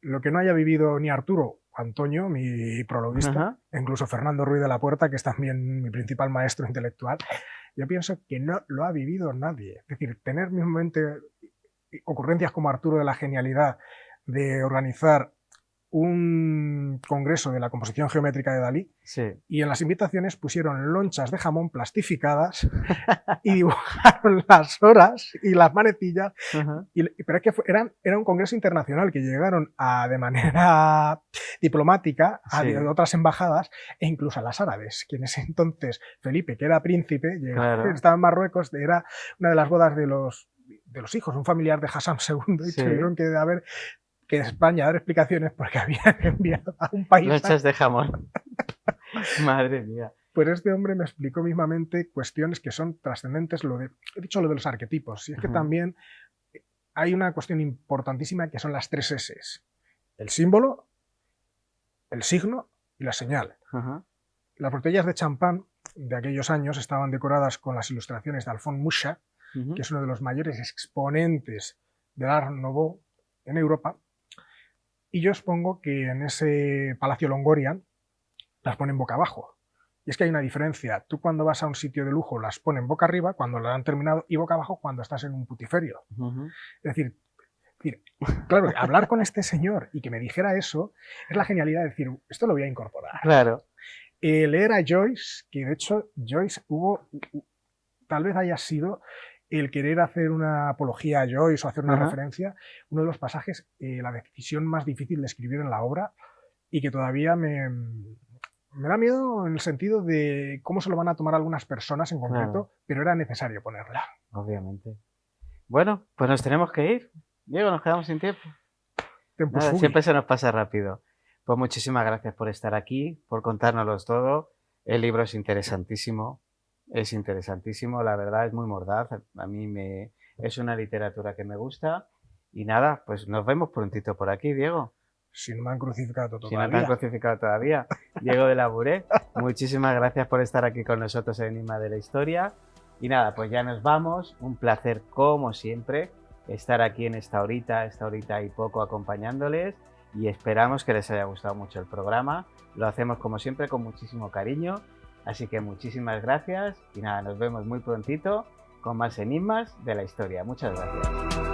lo que no haya vivido ni Arturo, Antonio, mi prologuista, Ajá. incluso Fernando Ruiz de la Puerta, que es también mi principal maestro intelectual, yo pienso que no lo ha vivido nadie. Es decir, tener mismamente ocurrencias como Arturo de la genialidad de organizar un congreso de la composición geométrica de Dalí Sí. y en las invitaciones pusieron lonchas de jamón plastificadas y dibujaron las horas y las manecillas. Ajá. Pero es que era un congreso internacional que llegaron de manera diplomática a Sí. otras embajadas e incluso a las árabes, que en ese entonces Felipe, que era príncipe, Claro. estaba en Marruecos, era una de las bodas de los hijos, un familiar de Hassan II, y Sí. tuvieron que España dar explicaciones porque habían enviado a un país. Lonchas de jamón. Madre mía. Pues este hombre me explicó mismamente cuestiones que son trascendentes. He dicho lo de los arquetipos, y es que Ujú. también hay una cuestión importantísima que son las 3 S's. El símbolo, el signo y la señal. Ajá. Las botellas de champán de aquellos años estaban decoradas con las ilustraciones de Alphonse Mucha, Ujú. que es uno de los mayores exponentes del Art Nouveau en Europa. Y yo expongo que en ese Palacio Longorian las ponen boca abajo. Y es que hay una diferencia. Tú cuando vas a un sitio de lujo las ponen boca arriba cuando las han terminado y boca abajo cuando estás en un putiferio. Ujú. Es decir, claro, hablar con este señor y que me dijera eso es la genialidad de decir, esto lo voy a incorporar. Claro. Leer a Joyce, que de hecho Joyce tal vez haya sido el querer hacer una apología a Joyce o hacer una Ajá. referencia, uno de los pasajes, la decisión más difícil de escribir en la obra y que todavía me da miedo en el sentido de cómo se lo van a tomar algunas personas en concreto, Claro. pero era necesario ponerla. Obviamente. Bueno, pues nos tenemos que ir. Diego, nos quedamos sin tiempo. Tempus Nada, fugit. siempre se nos pasa rápido. Pues muchísimas gracias por estar aquí, por contárnoslo todo. El libro es interesantísimo, la verdad es muy mordaz. A mí es una literatura que me gusta. Y nada, pues nos vemos prontito por aquí, Diego. Si no me han crucificado Si no te han todavía. crucificado todavía. Diego de la Buré, muchísimas gracias por estar aquí con nosotros en Enigma de la Historia. Y nada, pues ya nos vamos. Un placer, como siempre, estar aquí en esta horita y poco acompañándoles. Y esperamos que les haya gustado mucho el programa. Lo hacemos, como siempre, con muchísimo cariño. Así que muchísimas gracias. Y nada, nos vemos muy prontito con más enigmas de la historia. Muchas gracias.